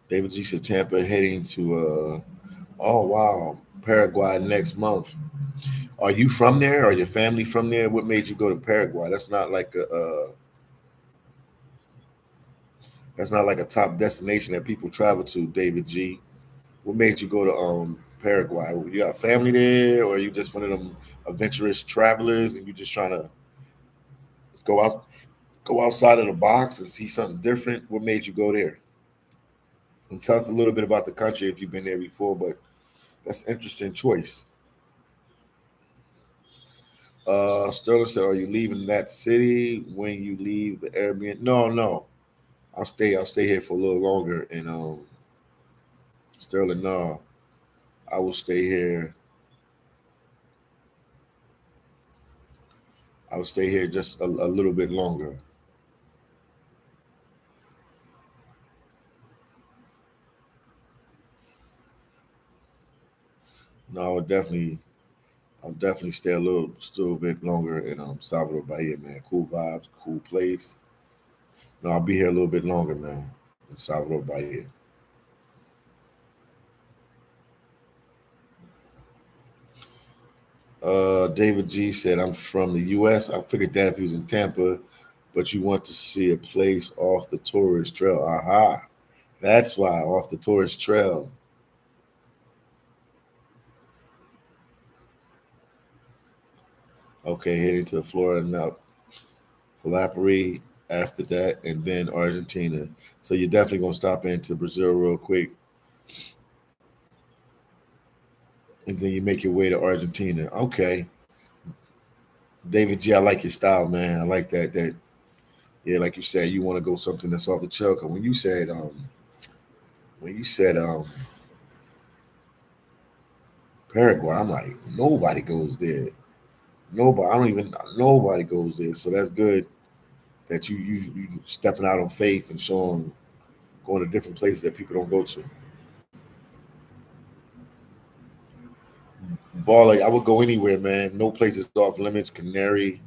David G. said Tampa heading to oh wow, Paraguay next month. Are you from there? Are your family from there? What made you go to Paraguay? That's not like a top destination that people travel to, David G. What made you go to Paraguay? You got family there, or are you just one of them adventurous travelers and you just trying to go out go outside of the box and see something different? What made you go there? And tell us a little bit about the country if you've been there before, but that's an interesting choice. Sterling said, "Are you leaving that city when you leave the Airbnb?" No, no. I'll stay. I'll stay here for a little longer. And Sterling, no, I will stay here. I will stay here just a little bit longer. No, I'll definitely stay a still a bit longer in Salvador Bahia, man. Cool vibes, cool place. No, I'll be here a little bit longer, man, in Salvador Bahia. David G said, I'm from the US. I figured that if he was in Tampa, but you want to see a place off the tourist trail. Aha. That's why, off the tourist trail. Okay, heading to Florida now. Philappery after that, and then Argentina. So you're definitely gonna stop into Brazil real quick, and then you make your way to Argentina. Okay, David G, I like your style, man. I like that. Yeah, like you said, you want to go something that's off the trail. 'Cause when you said Paraguay, I'm like nobody goes there. Nobody, I don't even nobody goes there. So that's good that you stepping out on faith and showing going to different places that people don't go to. Baller, I would go anywhere, man. No place is off limits. Canary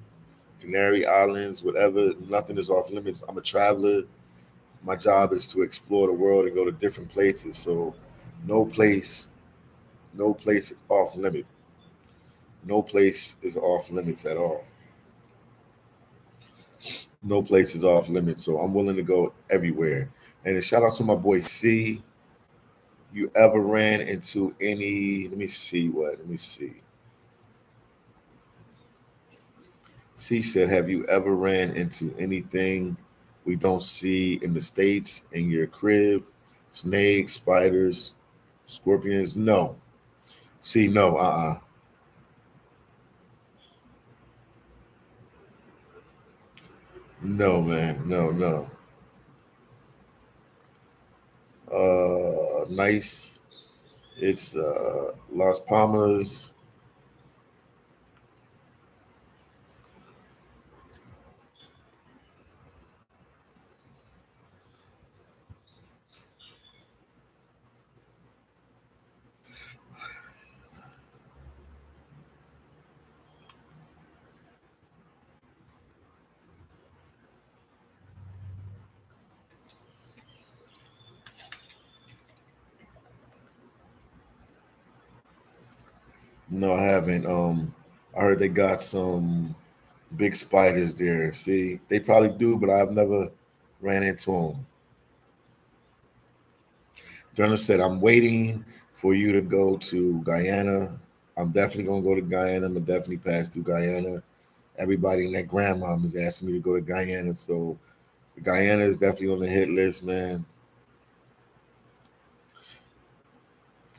Islands, whatever. Nothing is off limits. I'm a traveler. My job is to explore the world and go to different places. So, no place, no place is off limit. No place is off limits at all. No place is off limits. So I'm willing to go everywhere. And a shout out to my boy C. You ever ran into any? Let me see what. Let me see. C said, "Have you ever ran into anything we don't see in the states in your crib? Snakes, spiders, scorpions? No. See, no. No, man. No, no. Nice. It's Las Palmas. No, I haven't. I heard they got some big spiders there. See, they probably do, but I've never ran into them. Jonah said, I'm waiting for you to go to Guyana. I'm definitely gonna go to Guyana. I'm gonna definitely pass through Guyana. Everybody in that grandmom is asking me to go to Guyana, so Guyana is definitely on the hit list, man.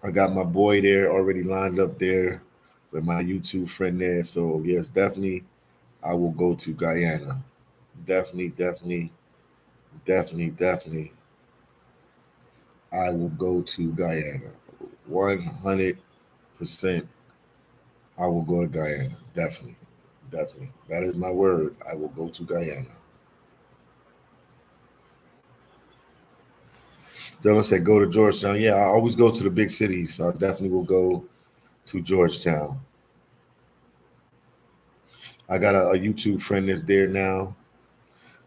I got my boy there already lined up there with my YouTube friend there. So yes, definitely I will go to Guyana. Definitely, definitely, definitely, definitely I will go to Guyana. 100% I will go to Guyana. Definitely. Definitely. That is my word. I will go to Guyana. Dylan said go to Georgetown. Yeah, I always go to the big cities. So I definitely will go to Georgetown. I got a YouTube friend that's there now.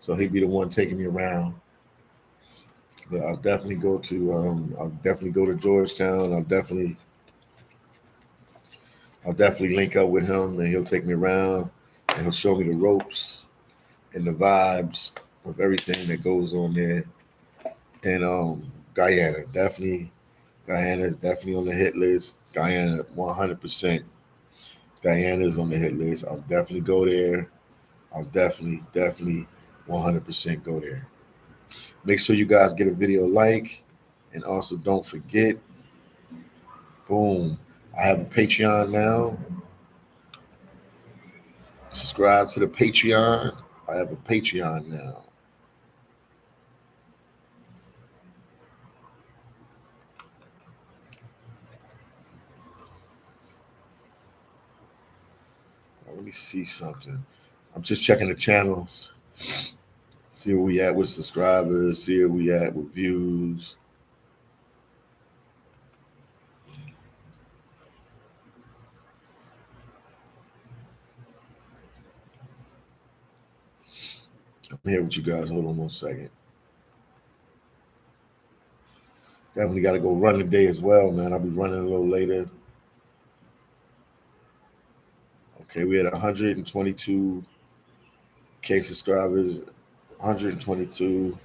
So he'd be the one taking me around. But I'll definitely go to Georgetown. I'll definitely link up with him and he'll take me around and he'll show me the ropes and the vibes of everything that goes on there. And Guyana is definitely on the hit list. Guyana 100%. Guyana is on the hit list. I'll definitely go there. I'll definitely 100% go there. Make sure you guys get a video like, and also don't forget, boom, I have a Patreon now. Subscribe to the Patreon. I have a Patreon now. Let me see something. I'm just checking the channels, see where we at with subscribers, see where we at with views. I'm here with you guys. Hold on 1 second. Definitely got to go run today as well, man. I'll be running a little later. Okay, we had 122K subscribers, 122,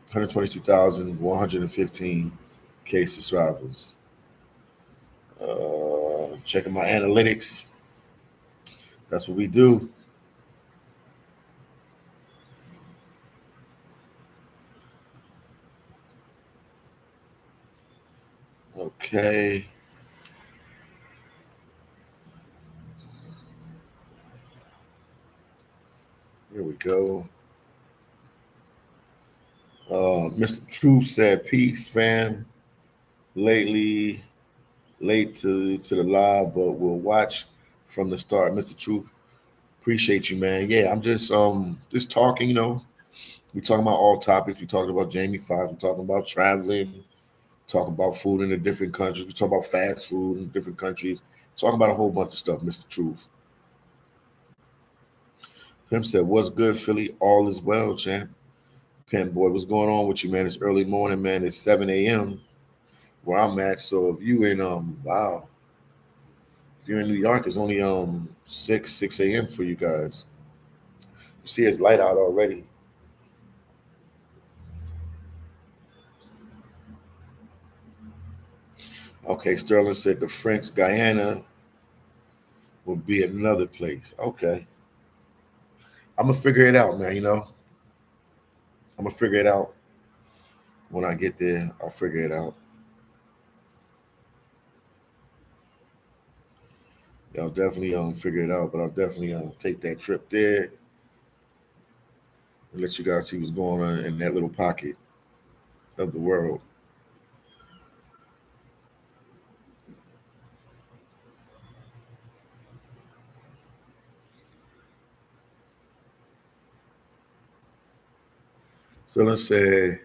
122,115K subscribers. Checking my analytics. That's what we do. Okay. Here we go. Mr. Truth said, "Peace, fam. Lately, late to the live, but we'll watch from the start." Mr. Truth, appreciate you, man. Yeah, I'm just talking. We talking about all topics. We talking about Jamie Foxx. We talking about traveling. Talk about food in the different countries. We talk about fast food in different countries. Talk about a whole bunch of stuff, Mr. Truth. Pimp said, "What's good, Philly? All is well, champ." Pimp boy, what's going on with you, man? It's early morning, man. It's 7 a.m. where I'm at. So if you in wow, if you're in New York, it's only 6 a.m. for you guys. You see it's light out already. Okay, Sterling said the French Guyana will be another place. Okay. I'm gonna figure it out, man. I'm gonna figure it out when I get there. I'll figure it out. Yeah, I'll definitely figure it out, but I'll definitely take that trip there and let you guys see what's going on in that little pocket of the world. So let's say,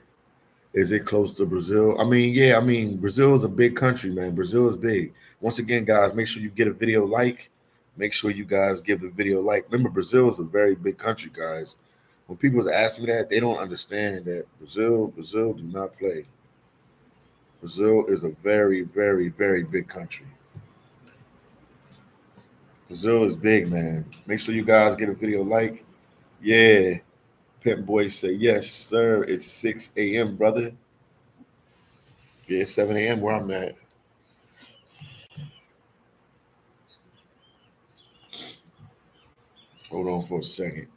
is it close to Brazil? I mean, yeah, I mean, Brazil is a big country, man. Brazil is big. Once again, guys, make sure you get a video like. Make sure you guys give the video like. Remember, Brazil is a very big country, guys. When people ask me that, they don't understand that Brazil do not play. Brazil is a very, very, very big country. Brazil is big, man. Make sure you guys get a video like. Yeah. Pimp Boy say, yes, sir. It's 6 a.m., brother. Yeah, 7 a.m. where I'm at. Hold on for a second.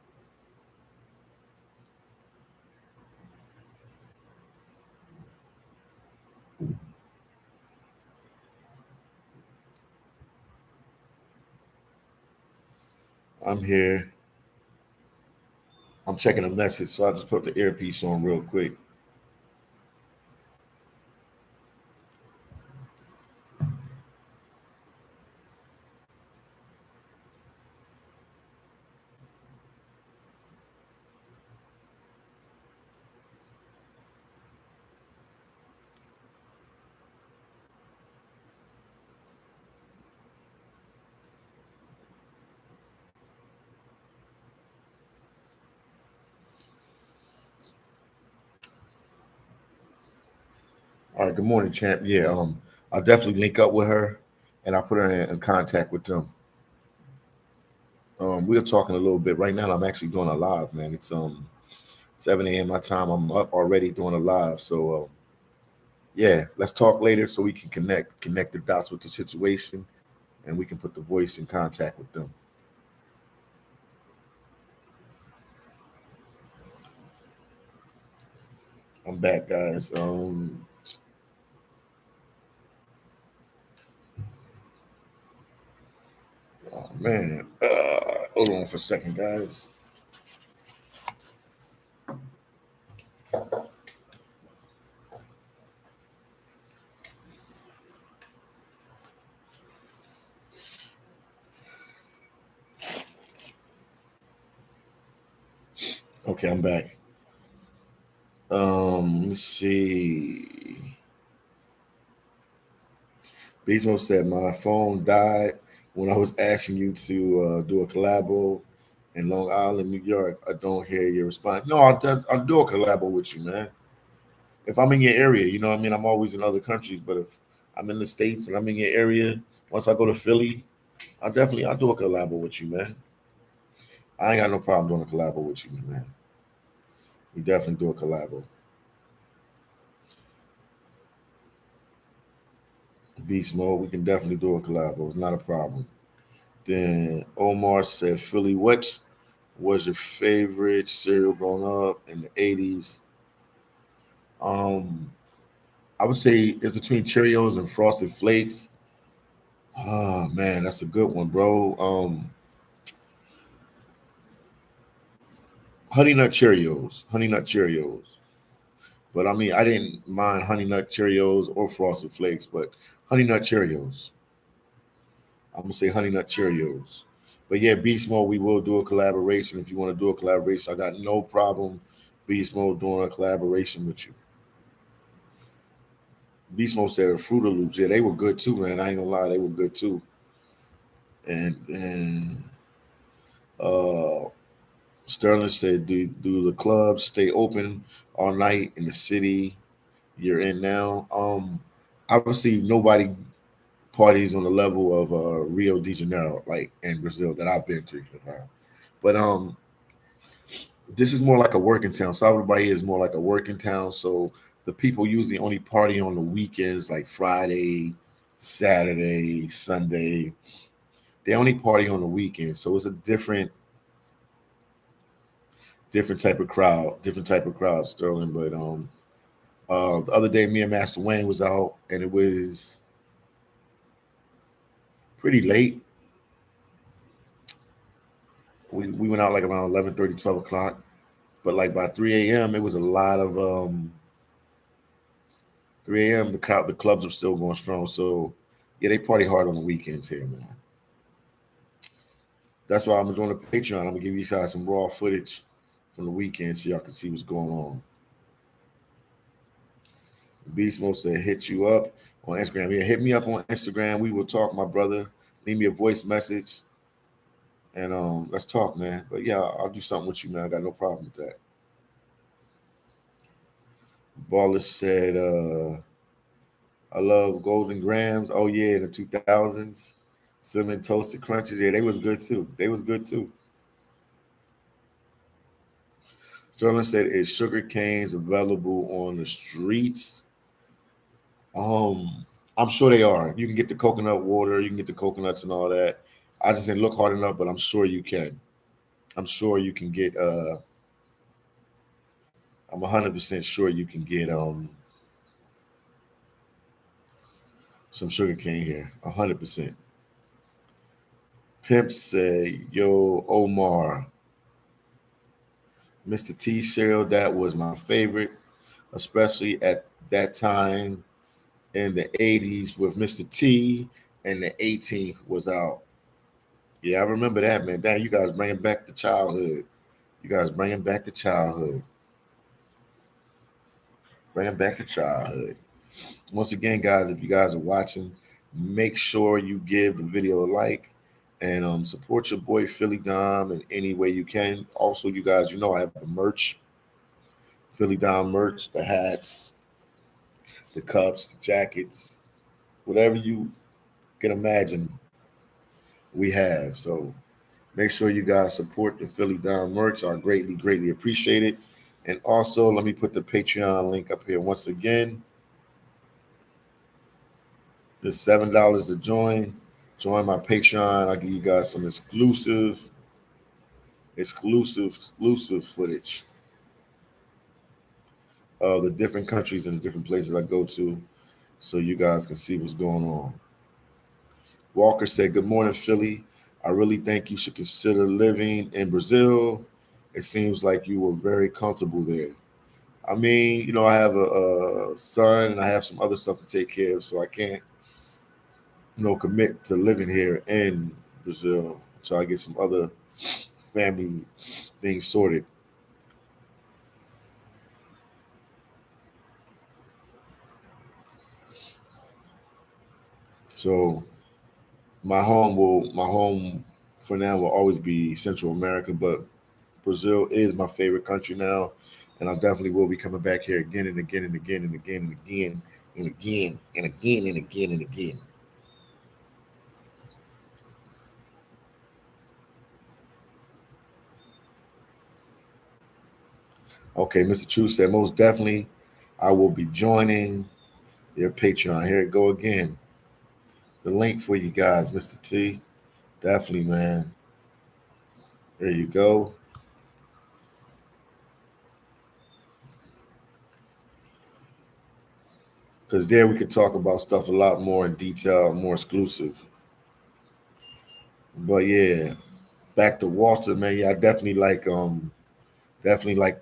I'm here. I'm checking a message, so I just put the earpiece on real quick. All right, good morning, champ. Yeah, I'll definitely link up with her and I'll put her in contact with them. We are talking a little bit right now. I'm actually doing a live, man. It's 7 a.m. my time. I'm up already doing a live. So yeah, let's talk later so we can connect the dots with the situation, and we can put the voice in contact with them. I'm back, guys. Oh man, hold on for a second, guys. Okay, I'm back. Let me see. Bismo said my phone died when I was asking you to do a collabo in Long Island, New York. I don't hear your response. No, I'll do a collabo with you, man. If I'm in your area, you know what I mean? I'm always in other countries, but if I'm in the States and I'm in your area, once I go to Philly, I'll do a collabo with you, man. I ain't got no problem doing a collabo with you, man. We definitely do a collabo. Beast mode, we can definitely do a collabo. It's not a problem. Then Omar said, Philly, what was your favorite cereal growing up in the 80s? Um, I would say it's between Cheerios and Frosted Flakes. Oh man, that's a good one, bro. Honey Nut Cheerios. Honey Nut Cheerios. But I mean, I didn't mind Honey Nut Cheerios or Frosted Flakes, but Honey Nut Cheerios. I'm gonna say Honey Nut Cheerios. But yeah, Beast Mode, we will do a collaboration. If you want to do a collaboration, I got no problem Beast Mode doing a collaboration with you. Beast Mode said Fruit Loops. Yeah, they were good too, man. I ain't gonna lie, they were good too. And uh, Sterling said, do the clubs stay open all night in the city you're in now? Obviously nobody parties on the level of Rio de Janeiro, like in Brazil that I've been to. But this is more like a working town. Salvador Bahia is more like a working town. So the people usually only party on the weekends, like Friday, Saturday, Sunday. They only party on the weekends. So it's a different type of crowd, Sterling. But the other day, me and Master Wayne was out, and it was pretty late. We went out like around 11:30, 12 o'clock. But like by 3 a.m., it was a lot of 3 a.m. The clubs are still going strong. So yeah, they party hard on the weekends here, man. That's why I'm doing a Patreon. I'm gonna give you guys some raw footage from the weekend so y'all can see what's going on. Beast Mode said hit you up on Instagram. Yeah, hit me up on Instagram. We will talk, my brother. Leave me a voice message and let's talk, man. But yeah, I'll do something with you, man. I got no problem with that. Baller said, I love Golden Grams. Oh yeah, in the 2000s. Cinnamon toasted crunches. Yeah, they was good too. They was good too. Sterling said, is sugar canes available on the streets? Um, I'm sure they are. You can get the coconut water, you can get the coconuts and all that. I just didn't look hard enough, but I'm sure you can. I'm sure you can get I'm 100% sure you can get some sugar cane here. 100%. Pimp said, yo, Omar, Mr. T cereal, that was my favorite, especially at that time in the 80s with Mr. T and the 18th was out. Yeah, I remember that, man. Damn, you guys bringing back the childhood. You guys bringing back the childhood. Bringing back the childhood. Once again, guys, if you guys are watching, make sure you give the video a like and support your boy Philly Dom in any way you can. Also, you guys, you know I have the merch, Philly Dom merch, the hats, the cups, the jackets, whatever you can imagine, we have. So make sure you guys support the Philly Dom merch. I greatly, greatly appreciate it. And also, let me put the Patreon link up here once again. It's $7 to join. Join my Patreon. I'll give you guys some exclusive footage of the different countries and the different places I go to, so you guys can see what's going on. Walker said, "Good morning, Philly. I really think you should consider living in Brazil. It seems like you were very comfortable there." I mean, I have a son and I have some other stuff to take care of, so I can't, commit to living here in Brazil. So I get some other family things sorted. So my home for now will always be Central America, but Brazil is my favorite country now, and I definitely will be coming back here again and again and again and again and again and again and again and again and again. Okay, Mr. True said most definitely I will be joining your Patreon. Here it go again. The link for you guys, Mr. T. Definitely, man. There you go. Because there we could talk about stuff a lot more in detail, more exclusive. But yeah, back to Walter, man. Yeah, I definitely like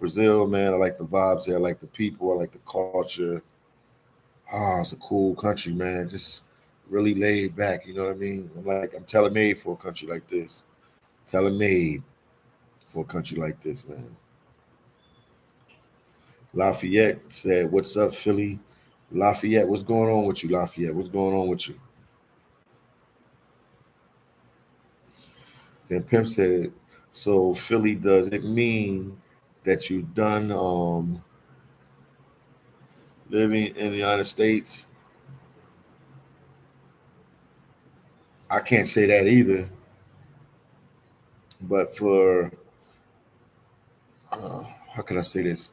Brazil, man. I like the vibes there. I like the people. I like the culture. Ah, it's a cool country, man. Just really laid back. You know what I mean? I'm tailor made for a country like this. Tailor made for a country like this, man. Lafayette said, "What's up, Philly? Lafayette, what's going on with you, Lafayette? What's going on with you? Then Pimp said, so Philly, does it mean that you done living in the United States? I can't say that either. But for how can I say this?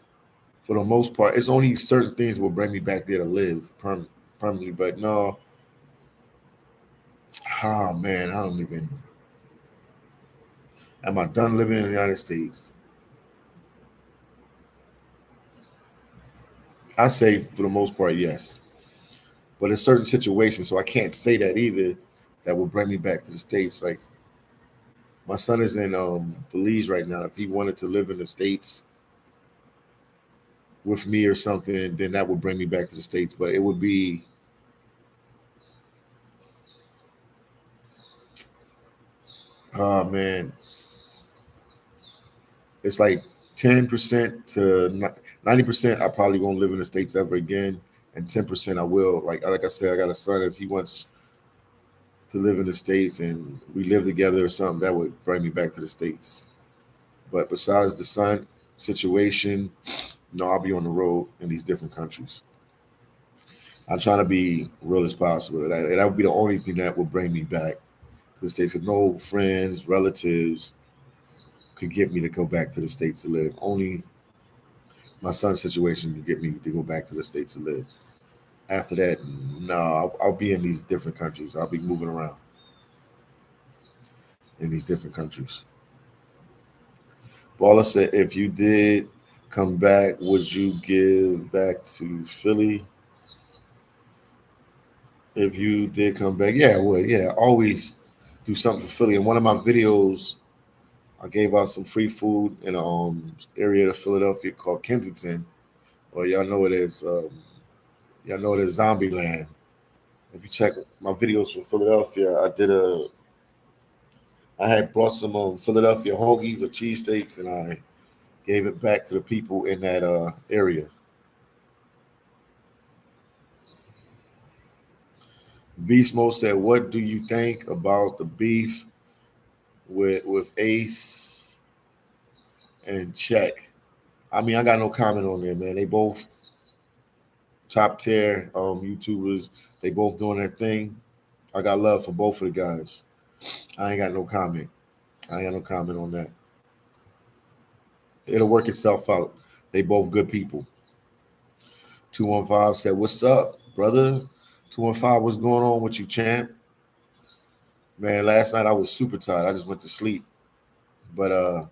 For the most part, it's only certain things will bring me back there to live permanently. But no, oh man, I don't even. Am I done living in the United States? I say for the most part, yes. But in certain situations, so I can't say that either. That will bring me back to the states. Like my son is in Belize right now. If he wanted to live in the states with me or something, then that would bring me back to the states. But it would be, oh man, it's like 10% to 90%. I probably won't live in the states ever again, and 10% I will. Like I said, I got a son. If he wants to live in the states and we live together or something, that would bring me back to the states. But besides the son situation, no, I'll be on the road in these different countries. I'm trying to be real as possible. That would be the only thing that would bring me back to the states. No friends, relatives could get me to go back to the states to live. Only my son's situation to get me to go back to the states to live. After that, no, I'll be in these different countries. I'll be moving around in these different countries. Baller said, if you did come back, would you give back to Philly? If you did come back, yeah, I would. Yeah, always do something for Philly. In one of my videos, I gave out some free food in a area of Philadelphia called Kensington, or y'all know it as Zombie Land. If you check my videos from Philadelphia, I had brought some Philadelphia hoagies or cheesesteaks, and I gave it back to the people in that area. Beast Mode said, "What do you think about the beef with Ace and Check?" I mean, I got no comment on there, man. They both top tier YouTubers. They both doing their thing. I got love for both of the guys. I ain't got no comment. I ain't got no comment on that. It'll work itself out. They both good people. 215 said, "What's up, brother?" 215, what's going on with you, champ? Man, last night I was super tired. I just went to sleep. But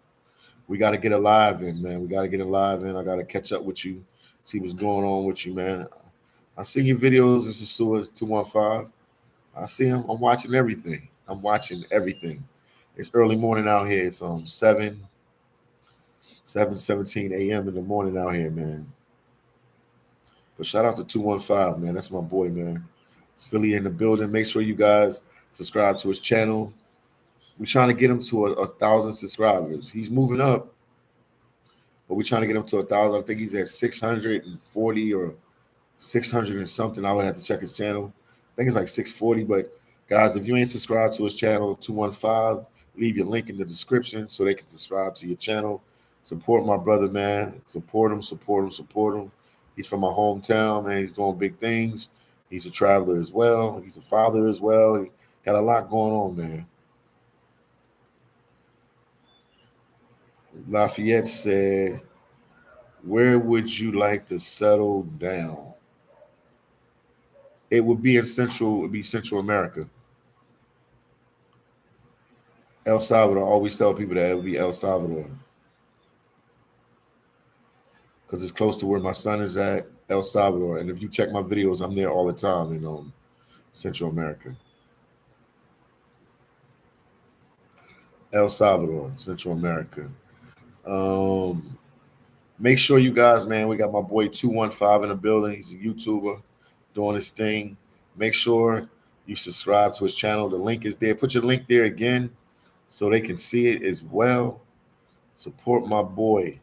we got to get alive in, man. We got to get alive in. I got to catch up with you, see what's going on with you, man. I see your videos. This is Sewer 215. I see him. I'm watching everything. I'm watching everything. It's early morning out here. It's 7:17 a.m. in the morning out here, man. But shout out to 215, man. That's my boy, man. Philly in the building. Make sure you guys subscribe to his channel. We're trying to get him to a thousand subscribers. He's moving up, but we're trying to get him to a thousand. I think he's at 640 or 600 and something. I would have to check his channel. I think it's like 640. But guys, if you ain't subscribed to his channel, 215, leave your link in the description so they can subscribe to your channel. Support my brother, man. Support him, support him, support him. He's from my hometown, man. He's doing big things. He's a traveler as well. He's a father as well. He got a lot going on, man. Lafayette said, where would you like to settle down? It would be Central America. El Salvador. I always tell people that it would be El Salvador because it's close to where my son is at, El Salvador. And if you check my videos, I'm there all the time in Central America. El Salvador, Central America. Um, Make sure you guys, man, we got my boy 215 in the building. He's a YouTuber doing his thing. Make sure you subscribe to his channel. The link is there. Put your link there again so they can see it as well. Support my boy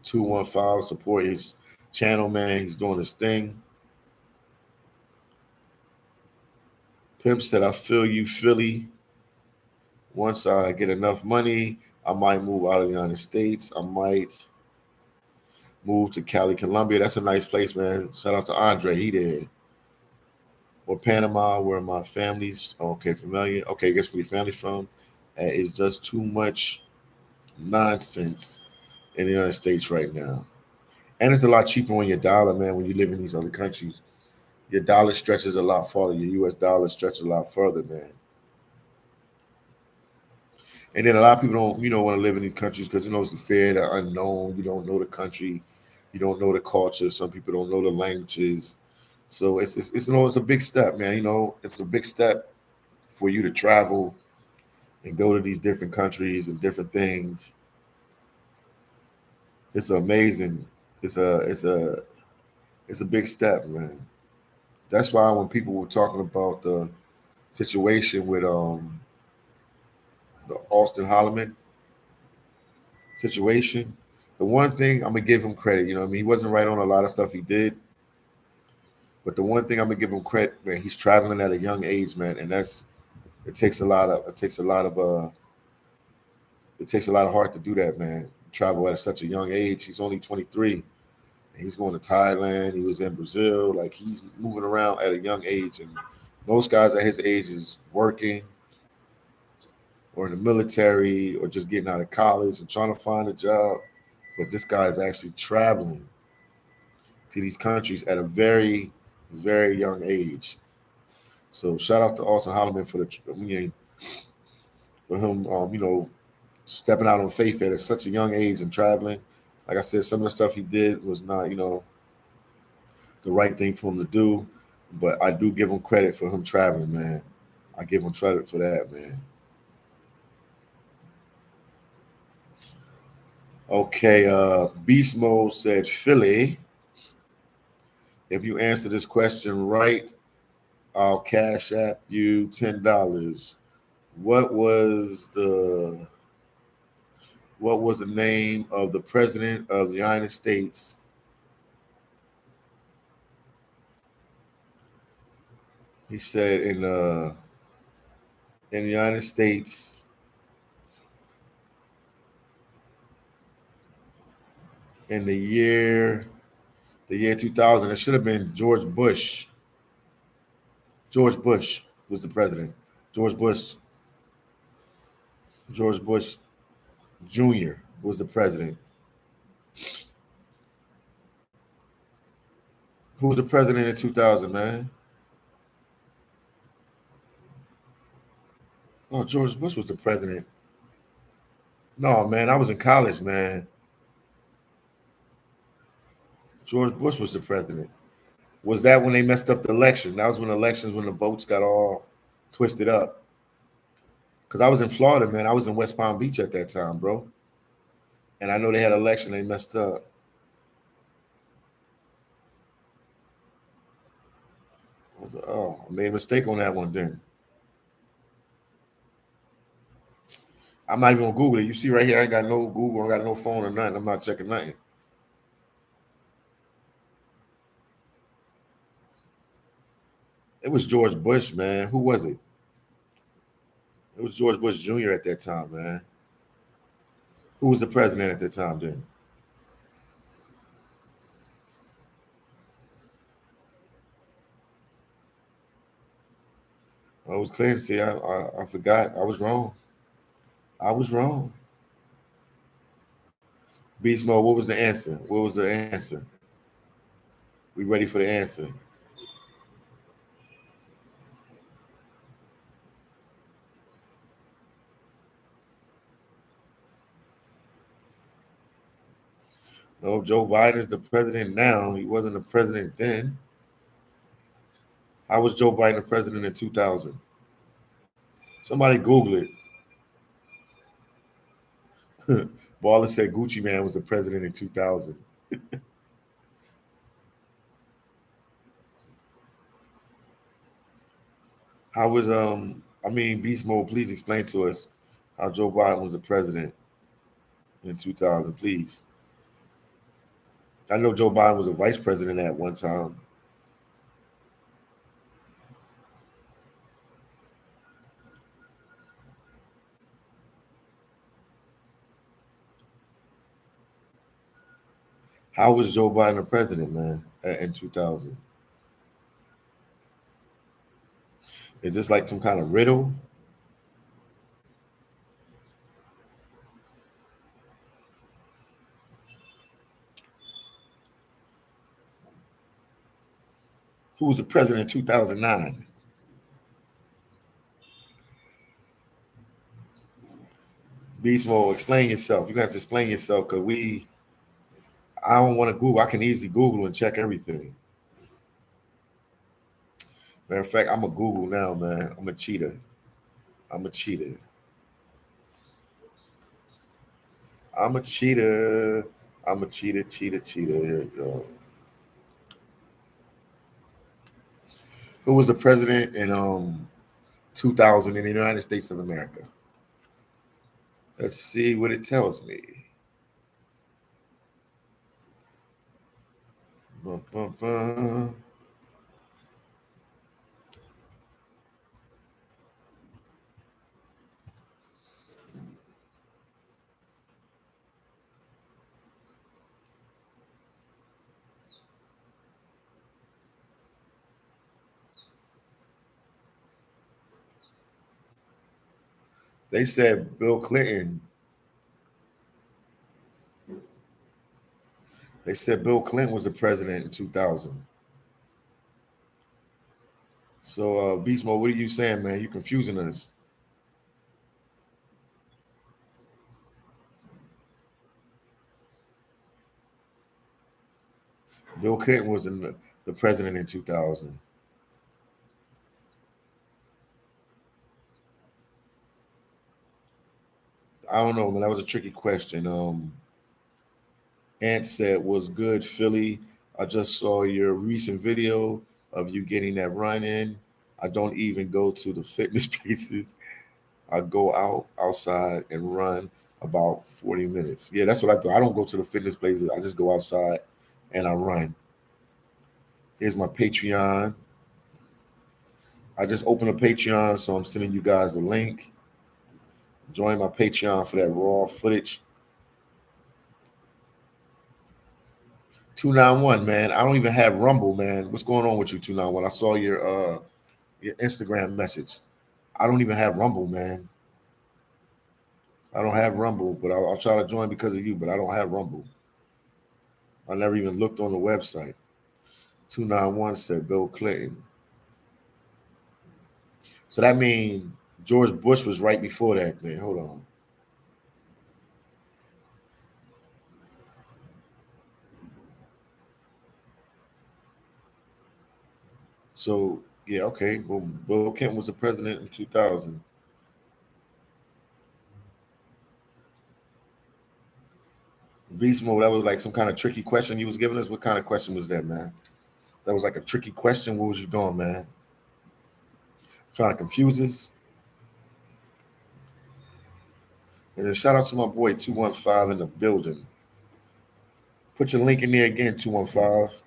215, support his channel, man. He's doing his thing. Pimp said, I feel you, Philly. Once I get enough money, I might move out of the United States. I might move to Cali, Colombia. That's a nice place, man. Shout out to Andre. He did. Or Panama, where my family's okay, familiar. Okay, guess where your family's from. It's just too much nonsense in the United States right now. And it's a lot cheaper on your dollar, man, when you live in these other countries. Your dollar stretches a lot farther. Your US dollar stretches a lot further, man. And then a lot of people don't, want to live in these countries because it's the fear, the unknown. You don't know the country, you don't know the culture. Some people don't know the languages. So it's a big step, man. It's a big step for you to travel and go to these different countries and different things. It's amazing. It's a big step, man. That's why when people were talking about the situation with the Austin Holloman situation, the one thing I'm gonna give him credit, he wasn't right on a lot of stuff he did, but the one thing I'm gonna give him credit, man, he's traveling at a young age, man, and it takes a lot of heart to do that, man. Travel at such a young age. He's only 23. And he's going to Thailand. He was in Brazil. Like, he's moving around at a young age, and most guys at his age is working or in the military or just getting out of college and trying to find a job. But this guy is actually traveling to these countries at a very, very young age. So shout out to Austin Holloman for him, stepping out on faith at such a young age and traveling. Like I said, some of the stuff he did was not, the right thing for him to do. But I do give him credit for him traveling, man. I give him credit for that, man. Okay, Beast Mode said, Philly, if you answer this question right, I'll cash app you $10. What was the name of the president of the United States? He said in the United States in the year 2000. It should have been George Bush. George Bush was the president. George Bush Jr. was the president. Who was the president in 2000, man? Oh, George Bush was the president. No, man, I was in college, man. George Bush was the president. Was that when they messed up the election? That was when the votes got all twisted up. Because I was in Florida, man. I was in West Palm Beach at that time, bro. And I know they had an election they messed up. I made a mistake on that one then. I'm not even gonna Google it. You see right here, I ain't got no Google, I got no phone or nothing. I'm not checking nothing. It was George Bush, man. Who was it? It was George Bush Jr. at that time, man. Who was the president at that time then? I was Clinton. See, I forgot. I was wrong. I was wrong. Beast Mode, what was the answer? What was the answer? We ready for the answer? No, Joe Biden's the president now. He wasn't the president then. How was Joe Biden the president in 2000? Somebody Google it. Baller said Gucci Man was the president in 2000. How was Beast Mode, please explain to us how Joe Biden was the president in 2000, please. I know Joe Biden was a vice president at one time. How was Joe Biden a president, man, in 2000? Is this like some kind of riddle? Who was the president in 2009? Beast Mode, explain yourself. You got to explain yourself because I don't want to Google. I can easily Google and check everything. Matter of fact, I'm a Google now, man. I'm a cheater. I'm a cheater. I'm a cheater. I'm a cheater, cheater, cheater. Here we go. Who was the president in 2000 in the United States of America? Let's see what it tells me. Bum, bum, bum. They said Bill Clinton. They said Bill Clinton was the president in 2000. So, Beast Mode, what are you saying, man? You confusing us. Bill Clinton was the president in 2000. I don't know, man. That was a tricky question. Ant said, "Was good, Philly. I just saw your recent video of you getting that run in. I don't even go to the fitness places. I go outside and run about 40 minutes. Yeah, that's what I do. I don't go to the fitness places. I just go outside and I run. Here's my Patreon. I just opened a Patreon, so I'm sending you guys a link. Join my Patreon for that raw footage. 291, man. I don't even have Rumble, man. What's going on with you, 291? I saw your Instagram message. I don't even have Rumble, man. I don't have Rumble, but I'll try to join because of you, but I don't have Rumble. I never even looked on the website. 291 said Bill Clinton. So that means George Bush was right before that thing. Hold on. So, yeah, okay. Well, Bill Clinton was the president in 2000. Beast Mode, that was like some kind of tricky question you was giving us. What kind of question was that, man? That was like a tricky question. What was you doing, man? Trying to confuse us? And then shout out to my boy 215 in the building. Put your link in there again, 215.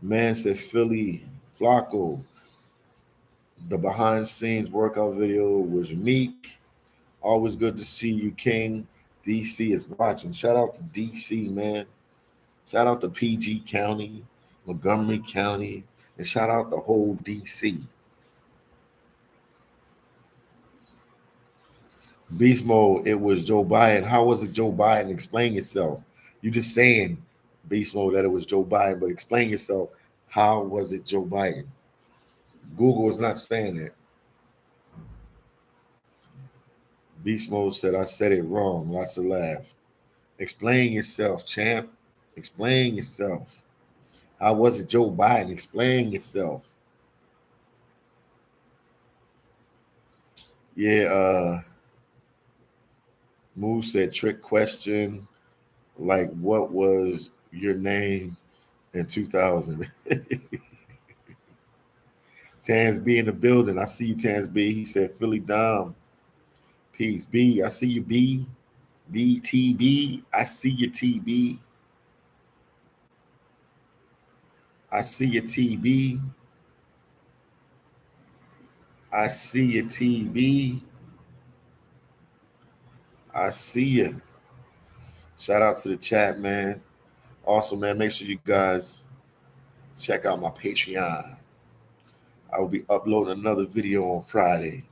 Man said Philly Flacco. The behind the scenes workout video was unique. Always good to see you, King. DC is watching. Shout out to DC, man. Shout out to PG County, Montgomery County, and shout out the whole DC. Beast Mode, it was Joe Biden. How was it Joe Biden? Explain yourself. You just saying, Beast Mode, that it was Joe Biden, but explain yourself. How was it Joe Biden? Google is not saying that. Beast Mode said, I said it wrong. Lots of laugh. Explain yourself, champ. Explain yourself. How was it Joe Biden? Explain yourself. Yeah, Moose said trick question. Like, what was your name in 2000. Tans B in the building. I see you, Tans B. He said phillydom. Peace. B. I see you, B. BTB. I see you, TB. I see you, TB. I see you, TB. I see you. Shout out to the chat, man. Also, man, make sure you guys check out my Patreon. I will be uploading another video on Friday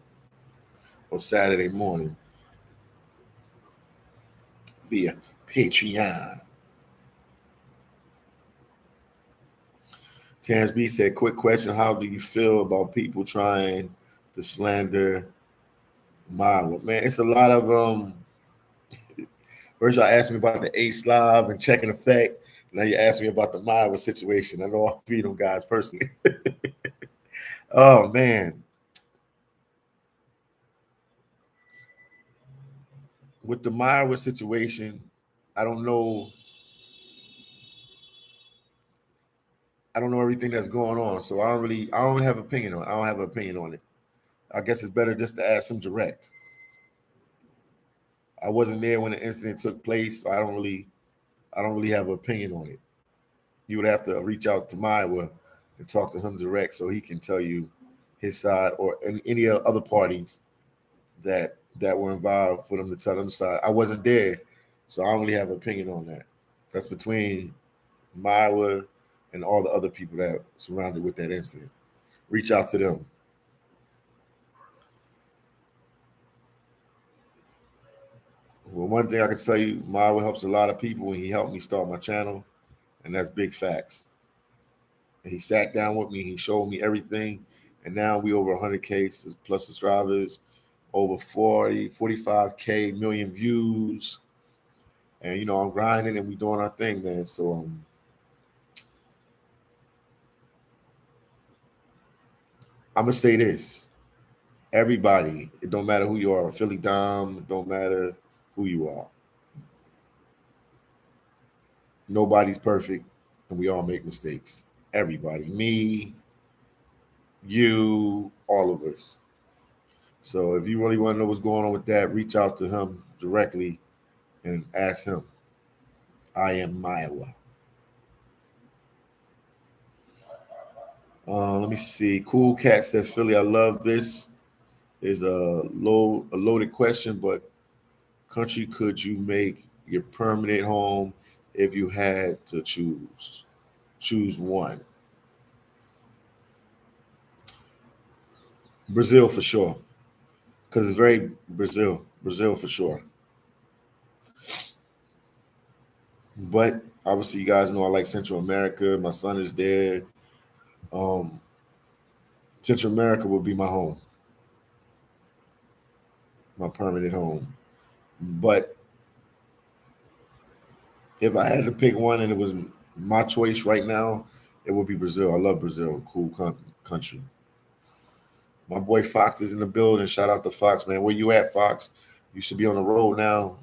or Saturday morning via Patreon. Tans B said, quick question. How do you feel about people trying to slander Maya? Man, it's a lot of first y'all asked me about the A Slav and checking effect. Now you ask me about the Maya situation. I know all three of them guys personally. Oh man. With the Maya situation, I don't know everything that's going on, so I don't have opinion on it. I don't have an opinion on it. I guess it's better just to ask them direct. I wasn't there when the incident took place, so I don't really have an opinion on it. You would have to reach out to Maya and talk to him direct so he can tell you his side or any other parties that were involved for them to tell them side. I wasn't there, so I don't really have an opinion on that. That's between Maya and all the other people that surrounded with that incident. Reach out to them. Well, one thing I can tell you, Maya helps a lot of people, and he helped me start my channel, and that's big facts. And he sat down with me, he showed me everything, and now we over 100K plus subscribers, over 45K million views, and I'm grinding and we doing our thing, man. So I'm gonna say this: everybody, it don't matter who you are, phillydom, it don't matter who you are. Nobody's perfect, and we all make mistakes. Everybody, me, you, all of us. So if you really want to know what's going on with that, reach out to him directly and ask him. I am Maya. Let me see. Cool Cat said, Philly, I love this. Is a loaded question, but country could you make your permanent home if you had to choose? Choose one. Brazil for sure. Because it's very Brazil. Brazil for sure. But obviously you guys know I like Central America. My son is there. Um, Central America will be my home. My permanent home. But if I had to pick one and it was my choice right now, it would be Brazil. I love Brazil. Cool country. My boy Fox is in the building. Shout out to Fox, man. Where you at, Fox? You should be on the road now.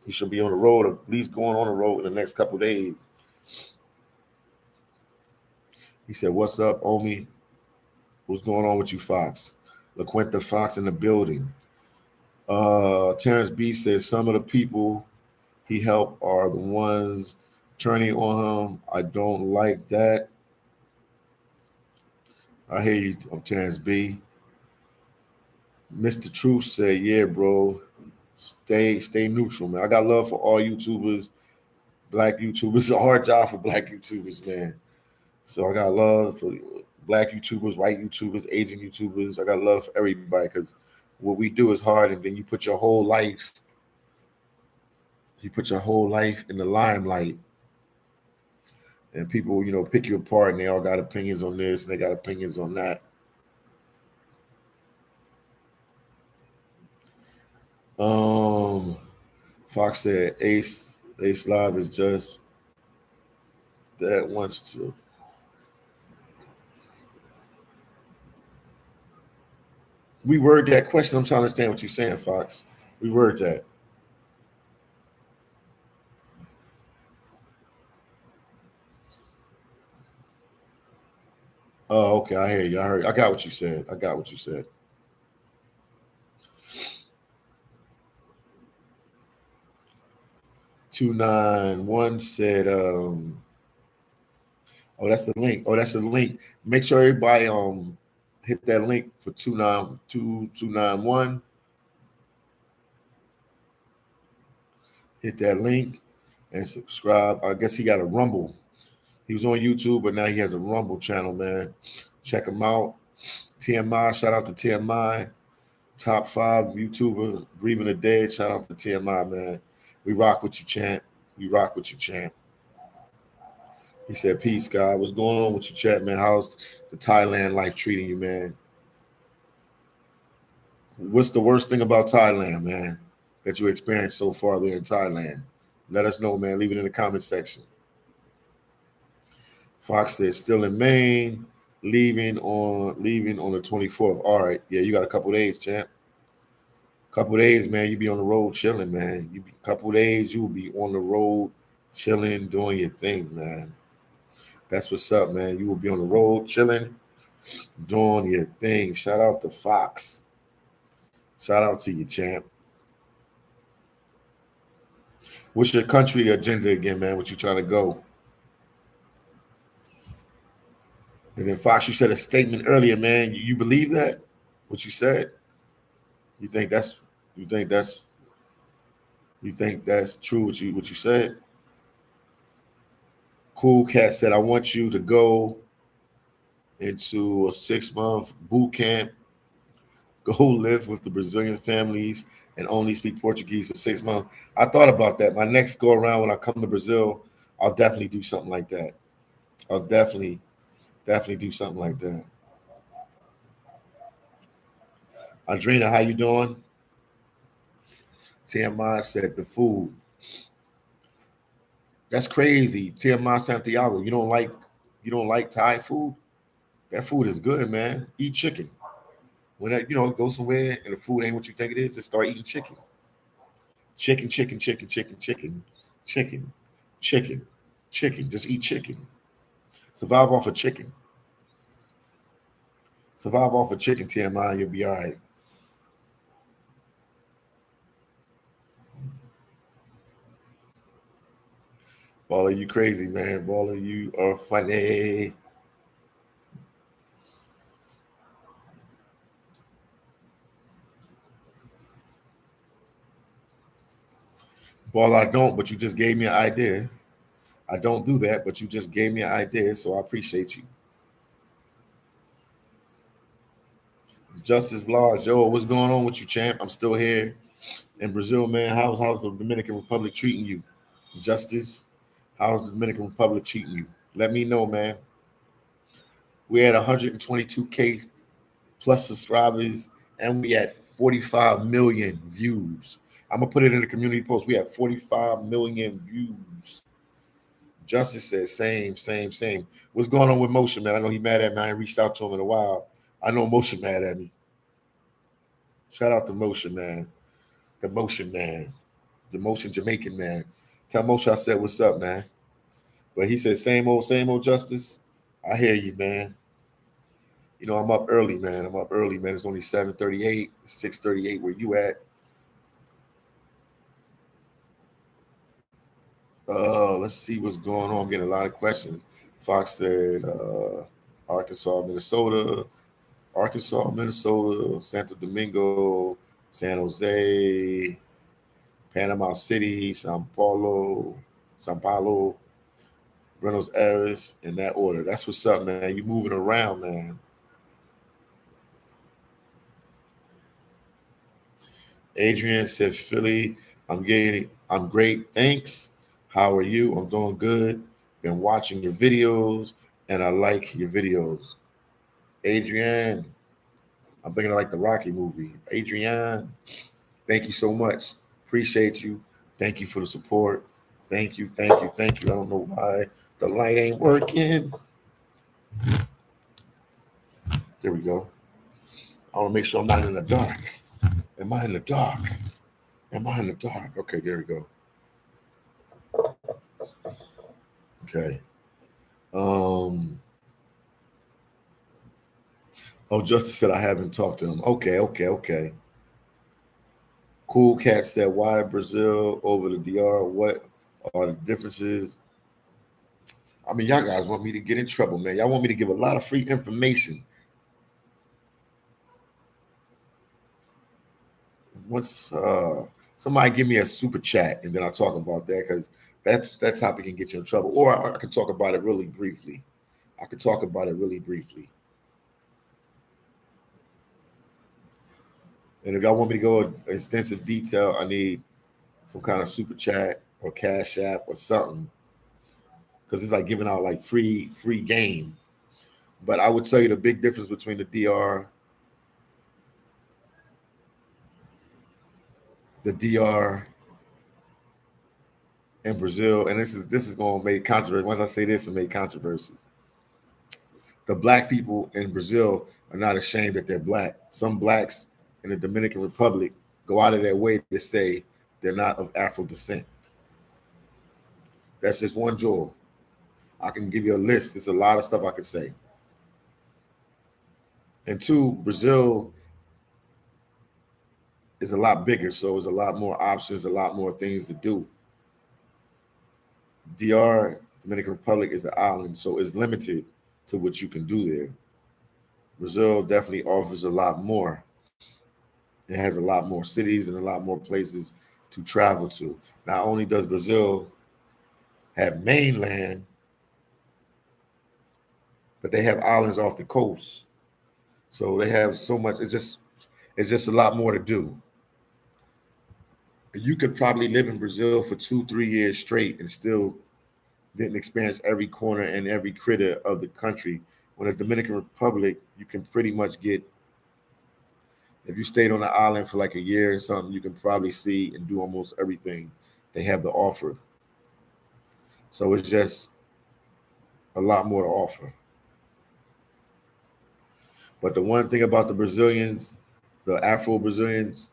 You should be on the road, at least going on the road in the next couple of days. He said, what's up, Omi? What's going on with you, Fox? LaQuenta Fox in the building. Terrence B says some of the people he helped are the ones turning on him. I don't like that. I hear you, Terrence B. Mr. Truth said, yeah, bro. Stay neutral, man. I got love for all YouTubers, black YouTubers. It's a hard job for black YouTubers, man. So I got love for black YouTubers, white YouTubers, Asian YouTubers. I got love for everybody because what we do is hard, and then you put your whole life in the limelight, and people, pick you apart, and they all got opinions on this and they got opinions on that. Fox said Ace Live is just that wants to. We word that question. I'm trying to understand what you're saying, Fox. We word that. Oh, okay. I hear you. I heard. I got what you said. I got what you said. 291 said, oh, that's the link. Oh, that's the link. Make sure everybody hit that link for 291. Hit that link and subscribe. I guess he got a Rumble. He was on YouTube, but now he has a Rumble channel, man. Check him out. TMI, shout out to TMI. Top 5 YouTuber, Breathing the Dead. Shout out to TMI, man. We rock with you, champ. We rock with you, champ. He said, peace, God. What's going on with you, chat, man? How's the Thailand life treating you, man? What's the worst thing about Thailand, man, that you experienced so far there in Thailand? Let us know, man. Leave it in the comment section. Fox says, still in Maine, leaving on the 24th. All right. Yeah, you got a couple days, champ. Couple days, man. You be on the road chilling, man. Couple days, you will be on the road chilling, doing your thing, man. That's what's up, man. You will be on the road chilling, doing your thing. Shout out to Fox. Shout out to you, champ. What's your country agenda again, man? What you trying to go? And then Fox, you said a statement earlier, man. You believe that? What you said? You think that's you think that's you think that's true what you said? Cool Cat said, I want you to go into a 6-month boot camp, go live with the Brazilian families and only speak Portuguese for 6 months. I thought about that. My next go around when I come to Brazil, I'll definitely do something like that. I'll definitely do something like that. Andrina, how you doing? TMI said the food. That's crazy. TMI Santiago, you don't like Thai food? That food is good, man. Eat chicken. When that, go somewhere and the food ain't what you think it is, just start eating chicken. Chicken, chicken, chicken, chicken, chicken, chicken, chicken, chicken. Just eat chicken. Survive off of chicken. Survive off of chicken, TMI, you'll be all right. Baller, you crazy, man. Baller, you are funny. Baller, I don't, but you just gave me an idea. I don't do that, but you just gave me an idea, so I appreciate you. Justice Vlogs, yo, what's going on with you, champ? I'm still here in Brazil, man. How's the Dominican Republic treating you? Justice, how's the Dominican Republic treating you? Let me know, man. We had 122K plus subscribers, and we had 45 million views. I'm gonna put it in the community post. We have 45 million views. Justice says same, same, same. What's going on with Motion, man? I know he mad at me. I ain't reached out to him in a while. I know Motion mad at me. Shout out to Motion, man. The Motion man. The Motion Jamaican man. Tell Motion I said what's up, man. But he said same old Justice. I hear you, man. I'm up early, man. I'm up early, man. It's only 7:38, 6:38 where you at. Let's see what's going on. I'm getting a lot of questions. Fox said Arkansas, Minnesota, Santo Domingo, San Jose, Panama City, Sao Paulo, Buenos Aires, in that order. That's what's up, man. You moving around, man. Adrian said, Philly, I'm great. Thanks. How are you? I'm doing good. Been watching your videos and I like your videos. Adrian, I'm thinking of like the Rocky movie. Adrian, thank you so much. Appreciate you. Thank you for the support. Thank you, thank you, thank you. I don't know why the light ain't working. There we go. I want to make sure I'm not in the dark. Am I in the dark? Am I in the dark? Okay, there we go. Okay. Oh, Justice said I haven't talked to him. Okay. Cool Cat said, why Brazil over the DR? What are the differences? I mean, y'all guys want me to get in trouble, man. Y'all want me to give a lot of free information. Once somebody give me a super chat, and then I'll talk about that, because that topic can get you in trouble. Or I can talk about it really briefly. And if y'all want me to go in extensive detail, I need some kind of super chat or cash app or something, because it's like giving out like free game. But I would tell you the big difference between the DR and Brazil, and this is going to make controversy. Once I say this, it made controversy. The black people in Brazil are not ashamed that they're black. Some blacks in the Dominican Republic go out of their way to say they're not of Afro descent. That's just one jewel. I can give you a list. There's a lot of stuff I could say. And two, Brazil is a lot bigger, so there's a lot more options, a lot more things to do. DR, Dominican Republic, is an island, so it's limited to what you can do there. Brazil definitely offers a lot more. It has a lot more cities and a lot more places to travel to. Not only does Brazil have mainland, but they have islands off the coast. So they have so much. It's just a lot more to do. You could probably live in Brazil for 2-3 years straight and still didn't experience every corner and every critter of the country. When the Dominican Republic, you can pretty much get, if you stayed on the island for like a year or something, you can probably see and do almost everything they have to offer. So it's just a lot more to offer. But the one thing about the Brazilians, the Afro Brazilians,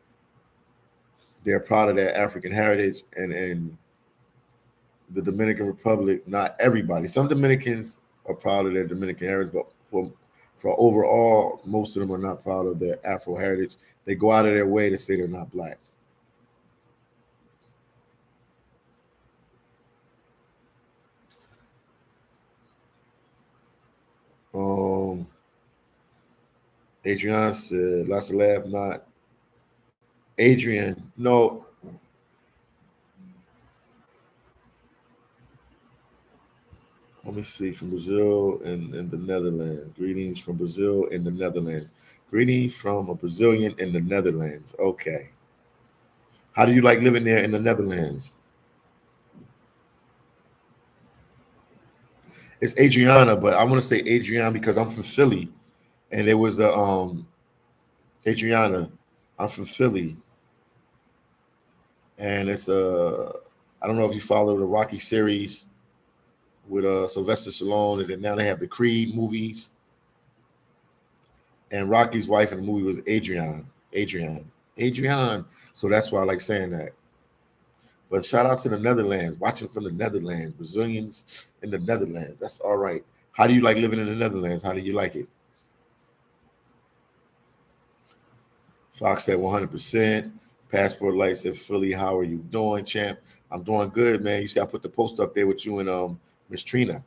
they're proud of their African heritage, and the Dominican Republic, not everybody. Some Dominicans are proud of their Dominican heritage, but for overall, most of them are not proud of their Afro heritage. They go out of their way to say they're not black. Um, Adrian said, lots of laugh, not Adrian. No, let me see, from Brazil and the Netherlands. Greetings from Brazil and the Netherlands. Greetings from a Brazilian in the Netherlands. Okay. How do you like living there in the Netherlands? It's Adriana, but I want to say Adriana because I'm from Philly, and it was a Adriana. I'm from Philly, and it's I don't know if you follow the Rocky series with Sylvester Stallone, and then now they have the Creed movies, and Rocky's wife in the movie was Adrian. So that's why I like saying that. But shout out to the Netherlands, watching from the Netherlands, Brazilians in the Netherlands. That's all right. How do you like living in the Netherlands? How do you like it? Fox said 100%. Passport Light said, Philly, how are you doing, champ? I'm doing good, man. You see, I put the post up there with you and Miss Trina.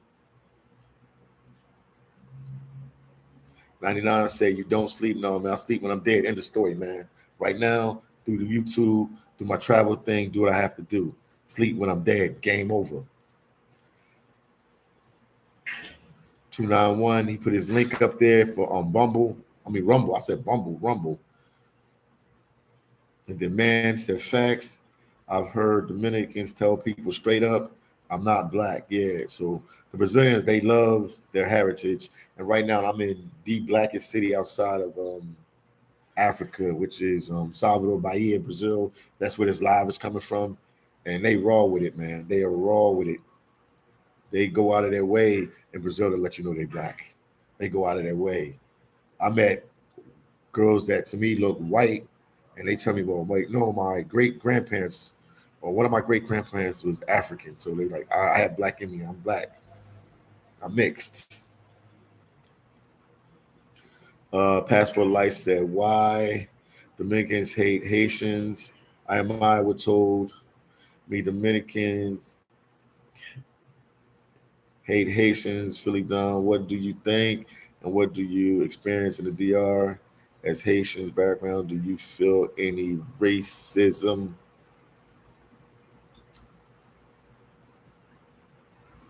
99 said, you don't sleep. No, man, I sleep when I'm dead. End of story, man. Right now, through the YouTube, through my travel thing, do what I have to do. Sleep when I'm dead. Game over. 291, he put his link up there for Bumble. I mean, Rumble. I said Bumble, Rumble. And then man said, facts. I've heard Dominicans tell people straight up, I'm not black. Yeah. So the Brazilians, they love their heritage. And right now, I'm in the blackest city outside of Africa, which is Salvador Bahia, Brazil. That's where this live is coming from. And they raw with it, man. They are raw with it. They go out of their way in Brazil to let you know they're black. They go out of their way. I met girls that to me look white, and they tell me, well, wait, no, my great grandparents, or one of my great grandparents was African. So they like, I have black in me. I'm black. I'm mixed. Passport Life said, why Dominicans hate Haitians? I were told me Dominicans hate Haitians. phillydom. What do you think? And what do you experience in the DR as Haitians background? Do you feel any racism?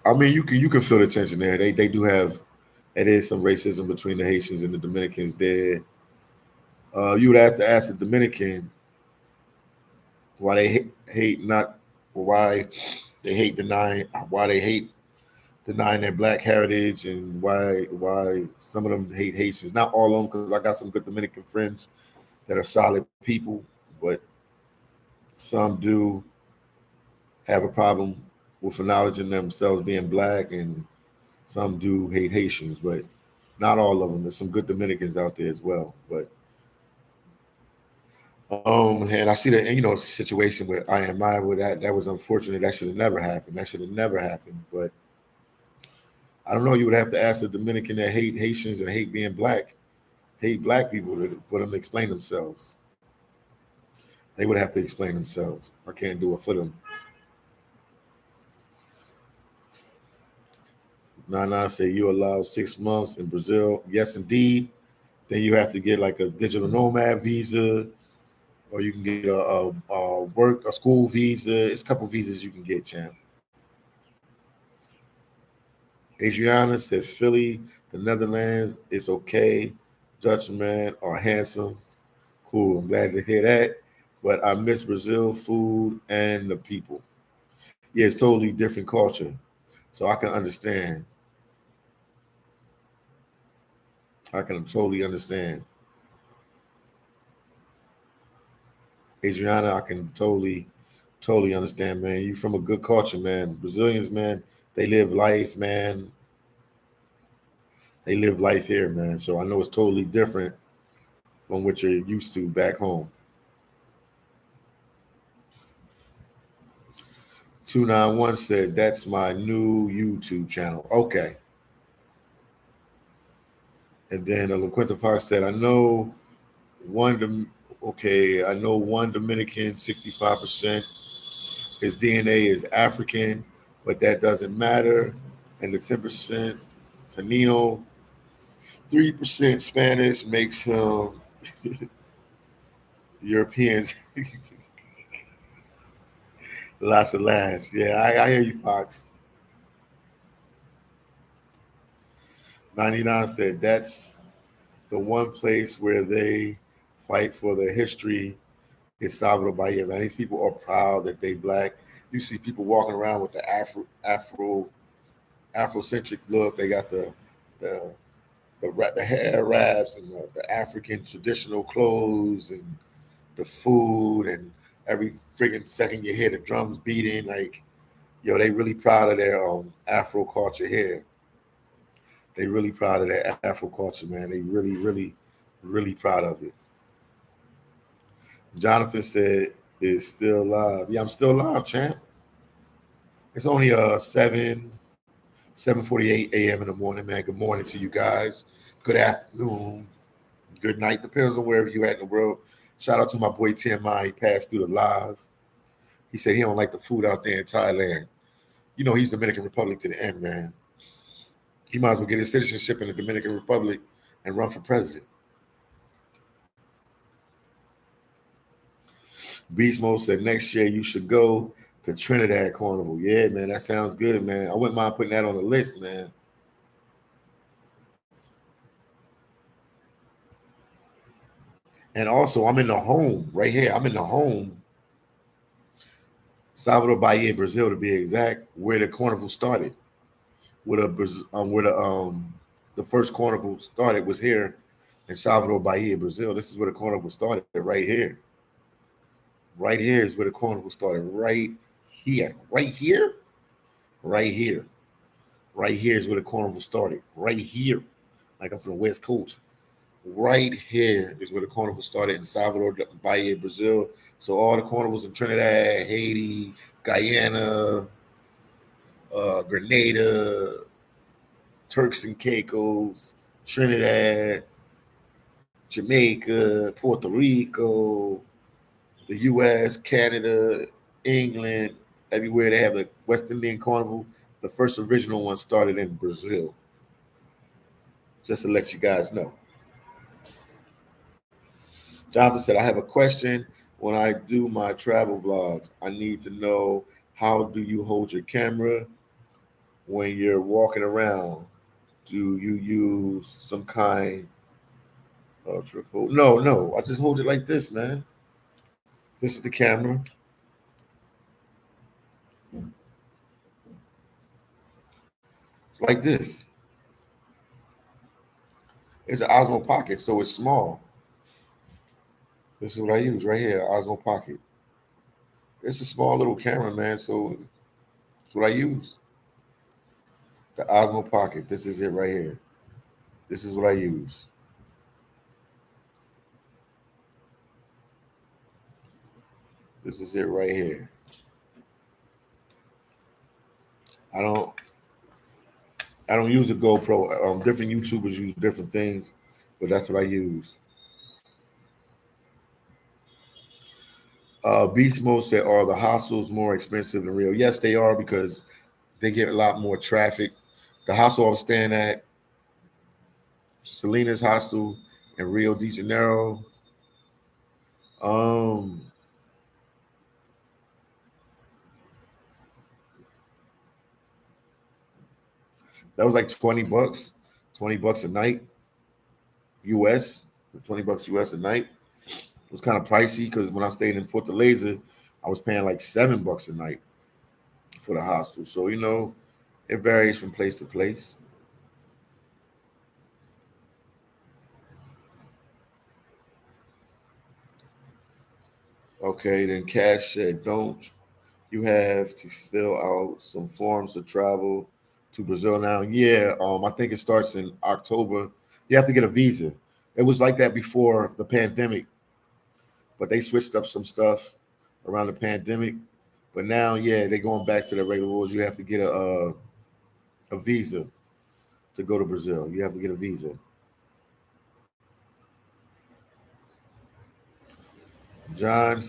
I mean, you can feel the tension there. They do have, it is some racism between the Haitians and the Dominicans there. You would have to ask the Dominican why they hate not why they hate denying why they hate denying their black heritage, and why some of them hate Haitians. Not all of them, because I got some good Dominican friends that are solid people, but some do have a problem with acknowledging themselves being black, and some do hate Haitians, but not all of them. There's some good Dominicans out there as well, but and I see that, situation with IMI, where that was unfortunate. That should have never happened. That should have never happened. But I don't know. You would have to ask the Dominican that hate Haitians and hate black people, for them to explain themselves. They would have to explain themselves. I can't do it for them. Nana say you allow 6 months in Brazil. Yes, indeed. Then you have to get like a digital nomad visa, or you can get a school visa. It's a couple visas you can get, champ. Adriana said Philly, the Netherlands, it's okay. Dutchman are handsome. Cool. I'm glad to hear that. But I miss Brazil food and the people. Yeah, it's totally different culture. So I can understand. I can totally understand. Adriana, I can totally understand, man. You from a good culture, man. Brazilians, man, they live life, man. They live life here, man. So I know it's totally different from what you're used to back home. 291 said, that's my new YouTube channel. Okay. And then LaQuinta Fox said, I know one Dominican, 65%. His DNA is African, but that doesn't matter. And the 10% Tanino, 3% Spanish makes him Europeans. Lots of laughs. Yeah, I hear you, Fox. 99 said, that's the one place where they fight for their history is Salvador Bahia. Man, these people are proud that they black. You see people walking around with the Afrocentric look. They got the hair wraps and the African traditional clothes and the food, and every freaking second you hear the drums beating. Like, they really proud of their Afro culture here. They really proud of their Afro culture, man. They really, really, really proud of it. Jonathan said, is still alive. Yeah, I'm still alive, champ. It's only 7:48 a.m. in the morning, man. Good morning to you guys. Good afternoon. Good night. Depends on wherever you at in the world. Shout out to my boy TMI. He passed through the live. He said he don't like the food out there in Thailand. He's Dominican Republic to the end, man. He might as well get his citizenship in the Dominican Republic and run for president. Beast Mode said next year you should go to Trinidad Carnival. Yeah, man, that sounds good, man. I wouldn't mind putting that on the list, man. And also, I'm in the home right here. I'm in the home, Salvador Bahia, Brazil, to be exact, where the carnival started. Where the first carnival started was here in Salvador Bahia, Brazil. This is where the carnival started, right here. Right here is where the carnival started. Right here. Right here. Right here. Right here is where the carnival started. Right here. Like I'm from the West Coast. Right here is where the carnival started in Salvador Bahia, Brazil. So all the carnivals in Trinidad, Haiti, Guyana, Grenada, Turks and Caicos, Trinidad, Jamaica, Puerto Rico, the U.S., Canada, England, everywhere they have the West Indian Carnival. The first original one started in Brazil. Just to let you guys know. Jonathan said, I have a question. When I do my travel vlogs, I need to know, how do you hold your camera when you're walking around? Do you use some kind of tripod? No, no. I just hold it like this, man. This is the camera. It's like this. It's an Osmo Pocket, so it's small. This is what I use right here, Osmo Pocket. It's a small little camera, man, so that's what I use. The Osmo Pocket. This is it right here. This is what I use. This is it right here. I don't I don't use a GoPro. Different YouTubers use different things, but that's what I use. Beast Mode said, "Are the hostels more expensive than real?" Yes, they are, because they get a lot more traffic. The hostel I was staying at, Selena's hostel in Rio de Janeiro, um, that was like $20, $20 a night, US, $20 US a night. It was kind of pricey because when I stayed in Fortaleza, I was paying like $7 a night for the hostel. So it varies from place to place. Okay, then Cash said, "Don't you have to fill out some forms to travel to Brazil now?" Yeah, I think it starts in October. You have to get a visa. It was like that before the pandemic, but they switched up some stuff around the pandemic. But now, yeah, they're going back to the regular rules. You have to get a visa to go to Brazil. You have to get a visa. Jonathan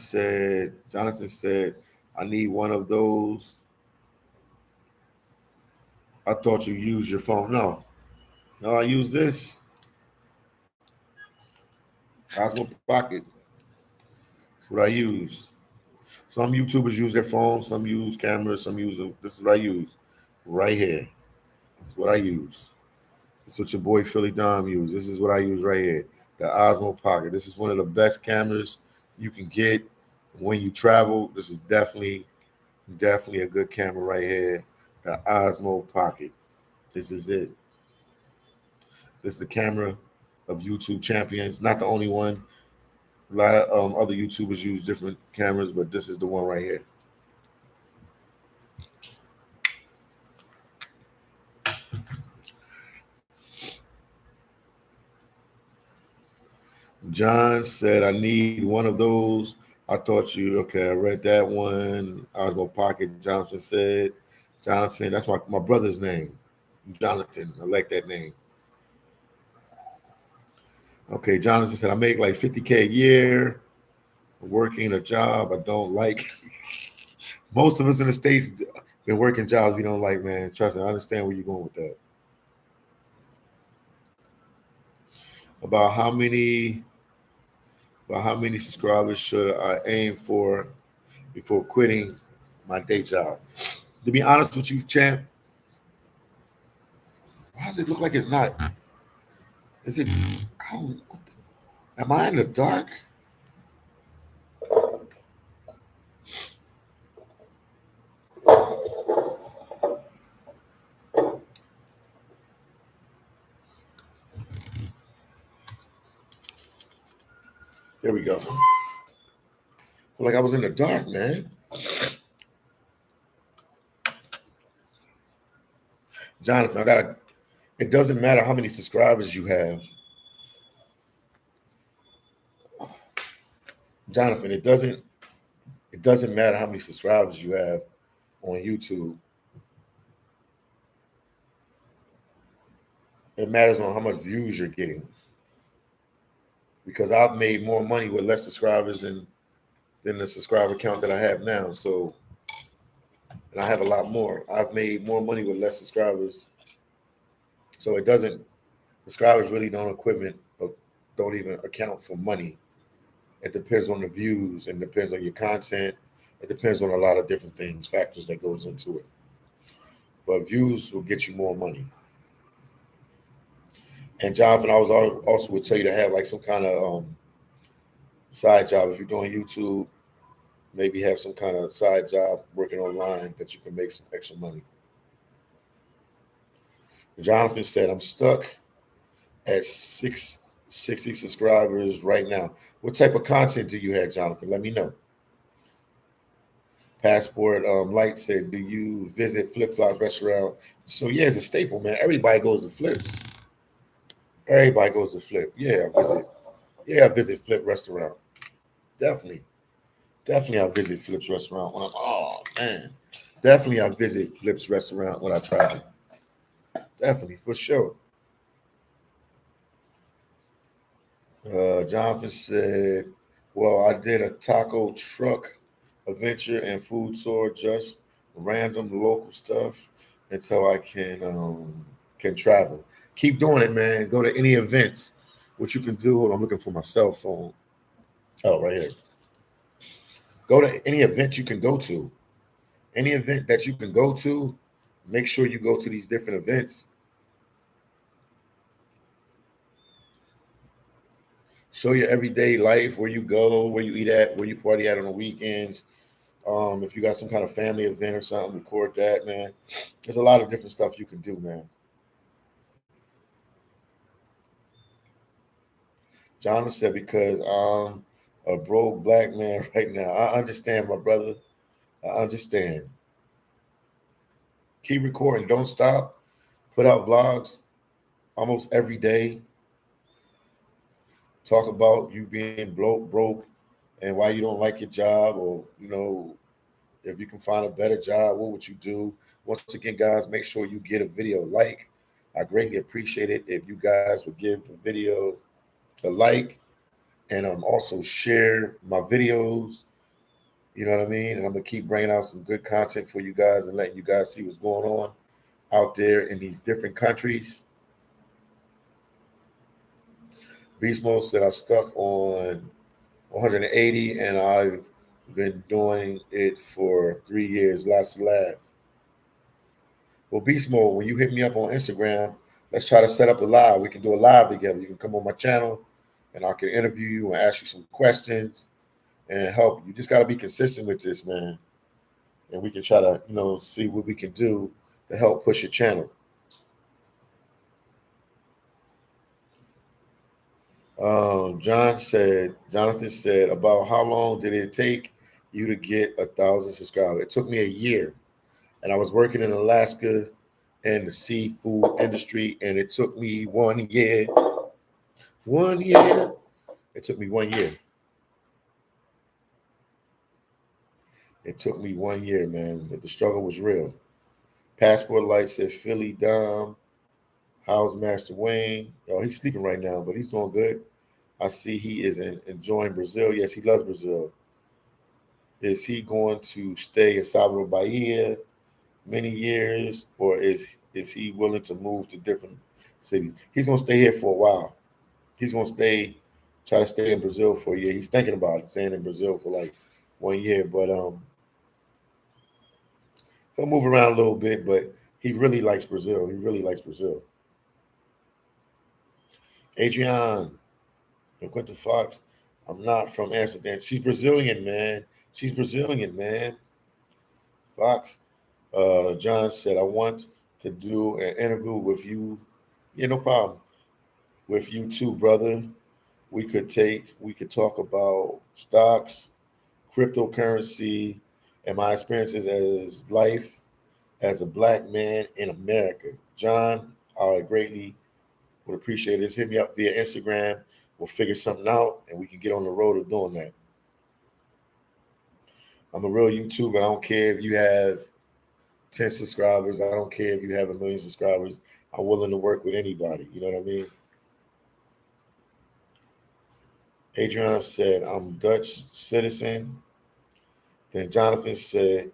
said, "I need one of those. I thought you used your phone." No, no, I use this Osmo Pocket. That's what I use. Some YouTubers use their phones, some use cameras, some use them. This is what I use right here. That's what I use. This is what your boy phillydom use. This is what I use right here. The Osmo Pocket. This is one of the best cameras you can get when you travel. This is definitely a good camera right here. The Osmo Pocket. This is it. This is the camera of YouTube champions. Not the only one. A lot of other YouTubers use different cameras, but this is the one right here. John said, "I need one of those." I thought you, okay, I read that one. Osmo Pocket, Jonathan said. Jonathan, that's my brother's name. Jonathan. I like that name. Okay, Jonathan said, "I make like 50K a year working a job I don't like." Most of us in the States been working jobs we don't like, man. Trust me, I understand where you're going with that. About how many about how many subscribers should I aim for before quitting my day job? To be honest with you, champ, why does it look like it's not? Is it? I don't. Am I in the dark? There we go. Feel like I was in the dark, man. Jonathan, I gotta. It doesn't matter how many subscribers you have, Jonathan. It doesn't matter how many subscribers you have on YouTube. It matters on how much views you're getting. because I've made more money with less subscribers than the subscriber count that I have now. So, and I have a lot more. I've made more money with less subscribers. So it doesn't, subscribers really don't equivalent, don't even account for money. It depends on the views and depends on your content. It depends on a lot of different things, factors that goes into it. But views will get you more money. And Jonathan, I was also would tell you to have like some kind of side job if you're doing YouTube. Maybe have some kind of side job working online that you can make some extra money. Jonathan said, "I'm stuck at 60 subscribers right now. What type of content do you have, Jonathan? Let me know." Passport Light said, "Do you visit Flip Flops restaurant?" So yeah, it's a staple, man. Everybody goes to Flips. Everybody goes to Flip. Yeah, I visit. Yeah, I visit Flip restaurant. Definitely, definitely, I visit Flip's restaurant when I'm. Oh man, definitely, I visit Flip's restaurant when I travel. Definitely, for sure. Jonathan said, "Well, I did a taco truck adventure and food tour, just random local stuff until I can travel. Keep doing it, man. Go to any events. What you can do. Hold on, I'm looking for my cell phone. Oh, right here. Go to any event you can go to. Any event that you can go to. Make sure you go to these different events. Show your everyday life, where you go, where you eat at, where you party at on the weekends. If you got some kind of family event or something, record that, man. There's a lot of different stuff you can do, man. Jonathan said, "Because I'm a broke black man right now." I understand, my brother. I understand. Keep recording. Don't stop. Put out vlogs almost every day. Talk about you being broke and why you don't like your job, or if you can find a better job, what would you do? Once again, guys, make sure you get a video like. I greatly appreciate it if you guys would give the video a like and also share my videos. You know what I mean? And I'm gonna keep bringing out some good content for you guys and letting you guys see what's going on out there in these different countries. Beast Mode said I stuck on 180 and I've been doing it for 3 years. Lots of laugh. Well, Beast Mode, when you hit me up on Instagram, let's try to set up a live. We can do a live together. You can come on my channel and I can interview you and ask you some questions and help. You just got to be consistent with this, man. And we can try to, see what we can do to help push your channel. Jonathan said, about how long did it take you to get 1,000 subscribers? It took me a year, and I was working in Alaska in the seafood industry, and it took me 1 year. 1 year. It took me 1 year. It took me 1 year, man. The struggle was real. Passport Light said, Philly Dom, how's Master Wayne? Oh, he's sleeping right now, but he's doing good. I see he is enjoying Brazil. Yes, he loves Brazil. Is he going to stay in Salvador Bahia many years, or is he willing to move to different cities? He's going to stay here for a while. He's going to try to stay in Brazil for a year. He's thinking about it, staying in Brazil for like 1 year, but he'll move around a little bit. But he really likes Brazil. He really likes Brazil. Adrian and Quinta Fox. I'm not from Amsterdam. She's Brazilian, man. She's Brazilian, man. Fox. John said, I want to do an interview with you. Yeah, no problem. With you too, brother. We could talk about stocks, cryptocurrency, and my experiences as life as a black man in America. John, I greatly would appreciate this. Hit me up via Instagram. We'll figure something out and we can get on the road of doing that. I'm a real YouTuber. I don't care if you have 10 subscribers. I don't care if you have 1 million subscribers. I'm willing to work with anybody. You know what I mean? Adrian said, I'm Dutch citizen. Then Jonathan said,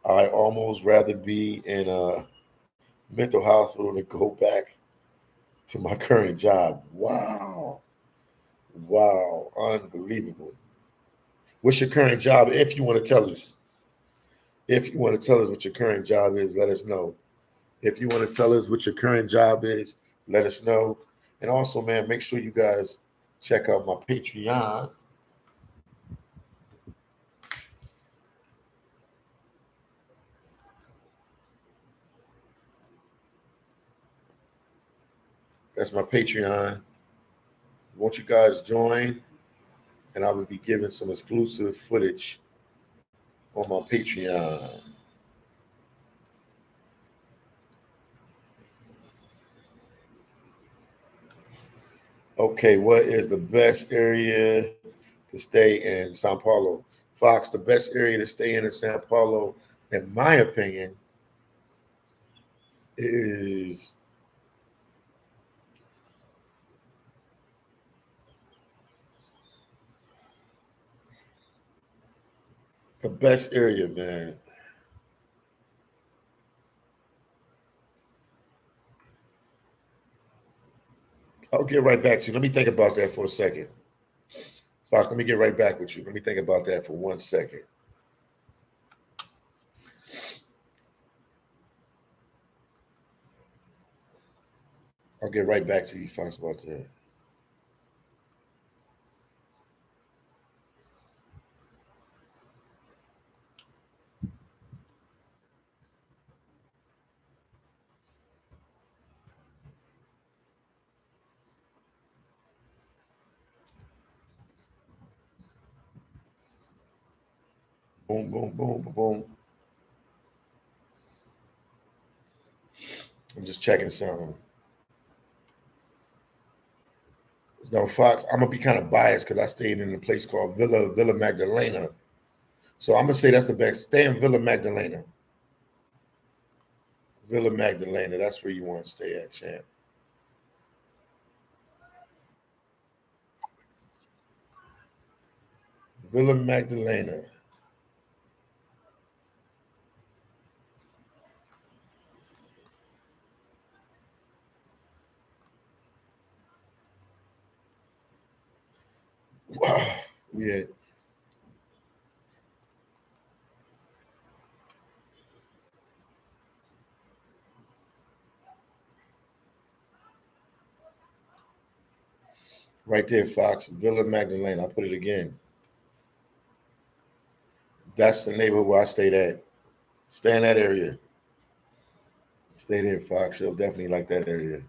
I almost rather be in a mental hospital than go back to my current job. Wow. Wow. Unbelievable. What's your current job? If you want to tell us, if you want to tell us what your current job is, let us know. If you want to tell us what your current job is, let us know. And also, man, make sure you guys check out my Patreon. That's my Patreon. Won't you guys join? And I will be giving some exclusive footage on my Patreon. Okay, what is the best area to stay in Sao Paulo? Fox, the best area to stay in Sao Paulo, in my opinion, is the best area, man. I'll get right back to you. Let me think about that for a second. Fox, let me get right back with you. Let me think about that for 1 second. I'll get right back to you, Fox, about that. Boom, boom, boom, boom, boom. I'm just checking something. Now, Fox, I'm gonna be kind of biased because I stayed in a place called Villa Magdalena. So I'm gonna say that's the best. Stay in Villa Magdalena. Villa Magdalena. That's where you want to stay at, champ. Villa Magdalena. Wow. Yeah, right there, Fox. Villa Magdalena. I put it again. That's the neighborhood where I stayed at. Stay in that area. Stay there, Fox. You'll definitely like that area.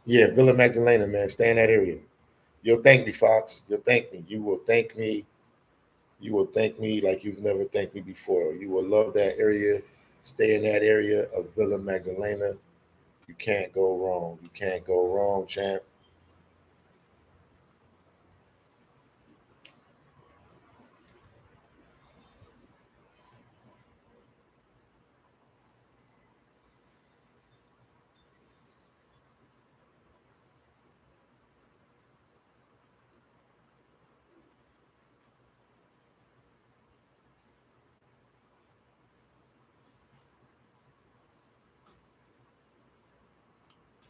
Yeah, Villa Magdalena, man. Stay in that area. You'll thank me, Fox. You'll thank me. You will thank me. You will thank me like you've never thanked me before. You will love that area. Stay in that area of Villa Magdalena. You can't go wrong. You can't go wrong, champ.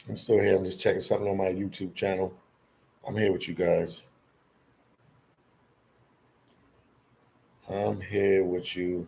I'm still here. I'm just checking something on my YouTube channel. I'm here with you guys. I'm here with you.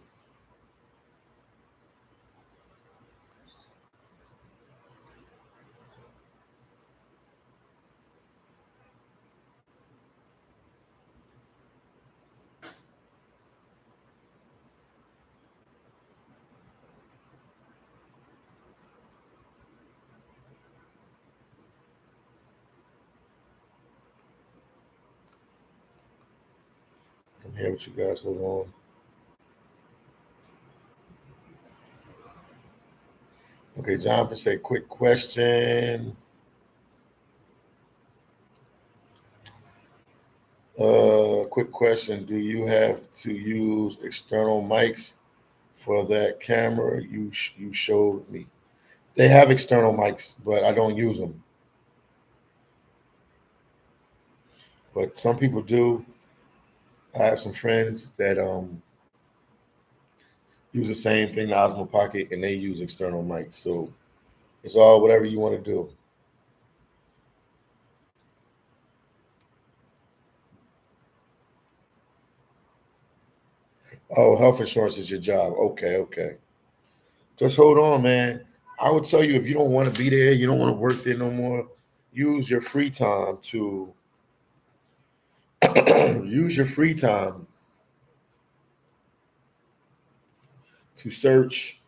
I'm here with you guys. Hold on. Okay, Jonathan said, quick question. Quick question. Do you have to use external mics for that camera you showed me? They have external mics, but I don't use them. But some people do. I have some friends that use the same thing, the Osmo Pocket, and they use external mics. So it's all whatever you want to do. Oh, health insurance is your job. Okay, okay. Just hold on, man. I would tell you if you don't want to be there, you don't want to work there no more, use your free time to use your free time to search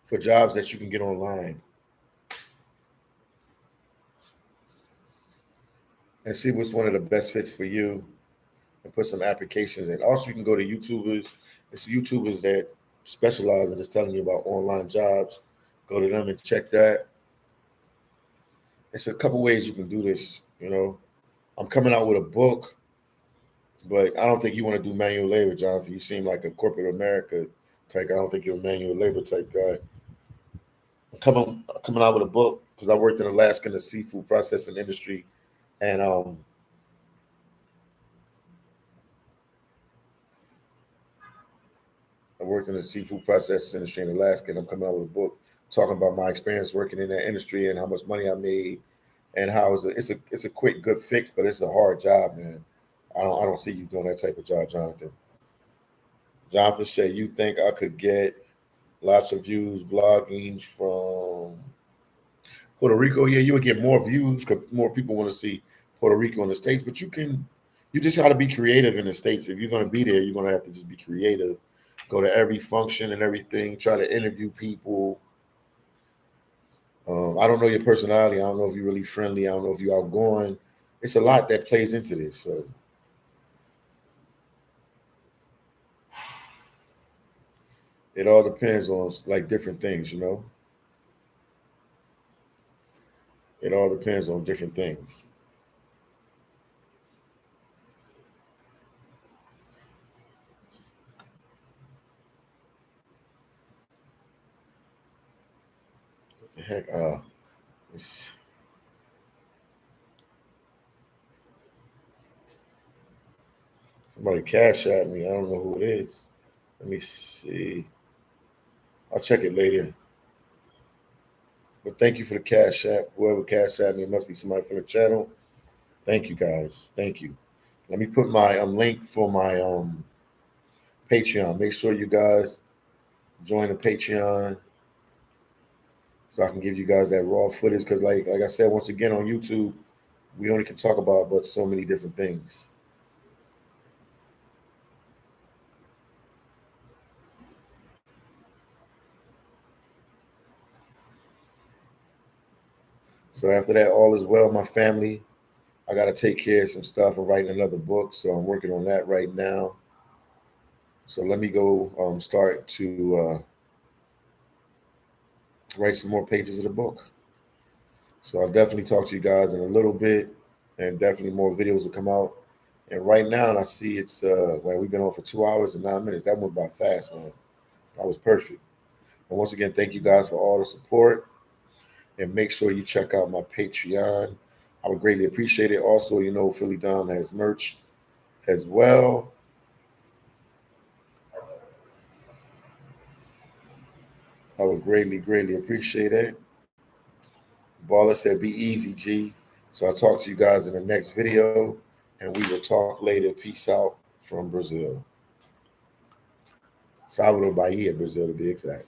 for jobs that you can get online and see what's one of the best fits for you and put some applications in. Also, you can go to YouTubers. It's YouTubers that specialize in just telling you about online jobs. Go to them and check that. It's a couple ways you can do this. I'm coming out with a book, but I don't think you want to do manual labor, Jonathan. You seem like a corporate America type. I don't think you're a manual labor type guy. I'm coming out with a book because I worked in Alaska in the seafood processing industry, and I worked in the seafood processing industry in Alaska, and I'm coming out with a book talking about my experience working in that industry and how much money I made, and how it's a quick good fix, but it's a hard job, man. I don't see you doing that type of job, Jonathan. Jonathan said, "You think I could get lots of views vlogging from Puerto Rico? Yeah, you would get more views because more people want to see Puerto Rico in the States, but you just got to be creative in the States. If you're going to be there, you're going to have to just be creative. Go to every function and everything. Try to interview people. I don't know your personality. I don't know if you're really friendly. I don't know if you're outgoing. It's a lot that plays into this. So it all depends on like different things. It all depends on different things. What the heck? It's- Somebody cash at me. I don't know who it is. Let me see. I'll check it later. But thank you for the cash app. Whoever cash at me, it must be somebody from the channel. Thank you guys. Thank you. Let me put my link for my Patreon. Make sure you guys join the Patreon so I can give you guys that raw footage. Because like I said, once again on YouTube, we only can talk about but so many different things. So after that, all is well, my family. I got to take care of some stuff. I'm writing another book, so I'm working on that right now. So let me go start to write some more pages of the book. So I'll definitely talk to you guys in a little bit, and definitely more videos will come out. And right now, and I see it's well, we've been on for 2 hours and 9 minutes. That went by fast, man. That was perfect. And once again, thank you guys for all the support. And make sure you check out my Patreon. I would greatly appreciate it. Also, phillydom has merch as well. I would greatly, greatly appreciate it. Baller said, be easy, G. So I'll talk to you guys in the next video, and we will talk later. Peace out from Brazil. Salvador Bahia, Brazil, to be exact.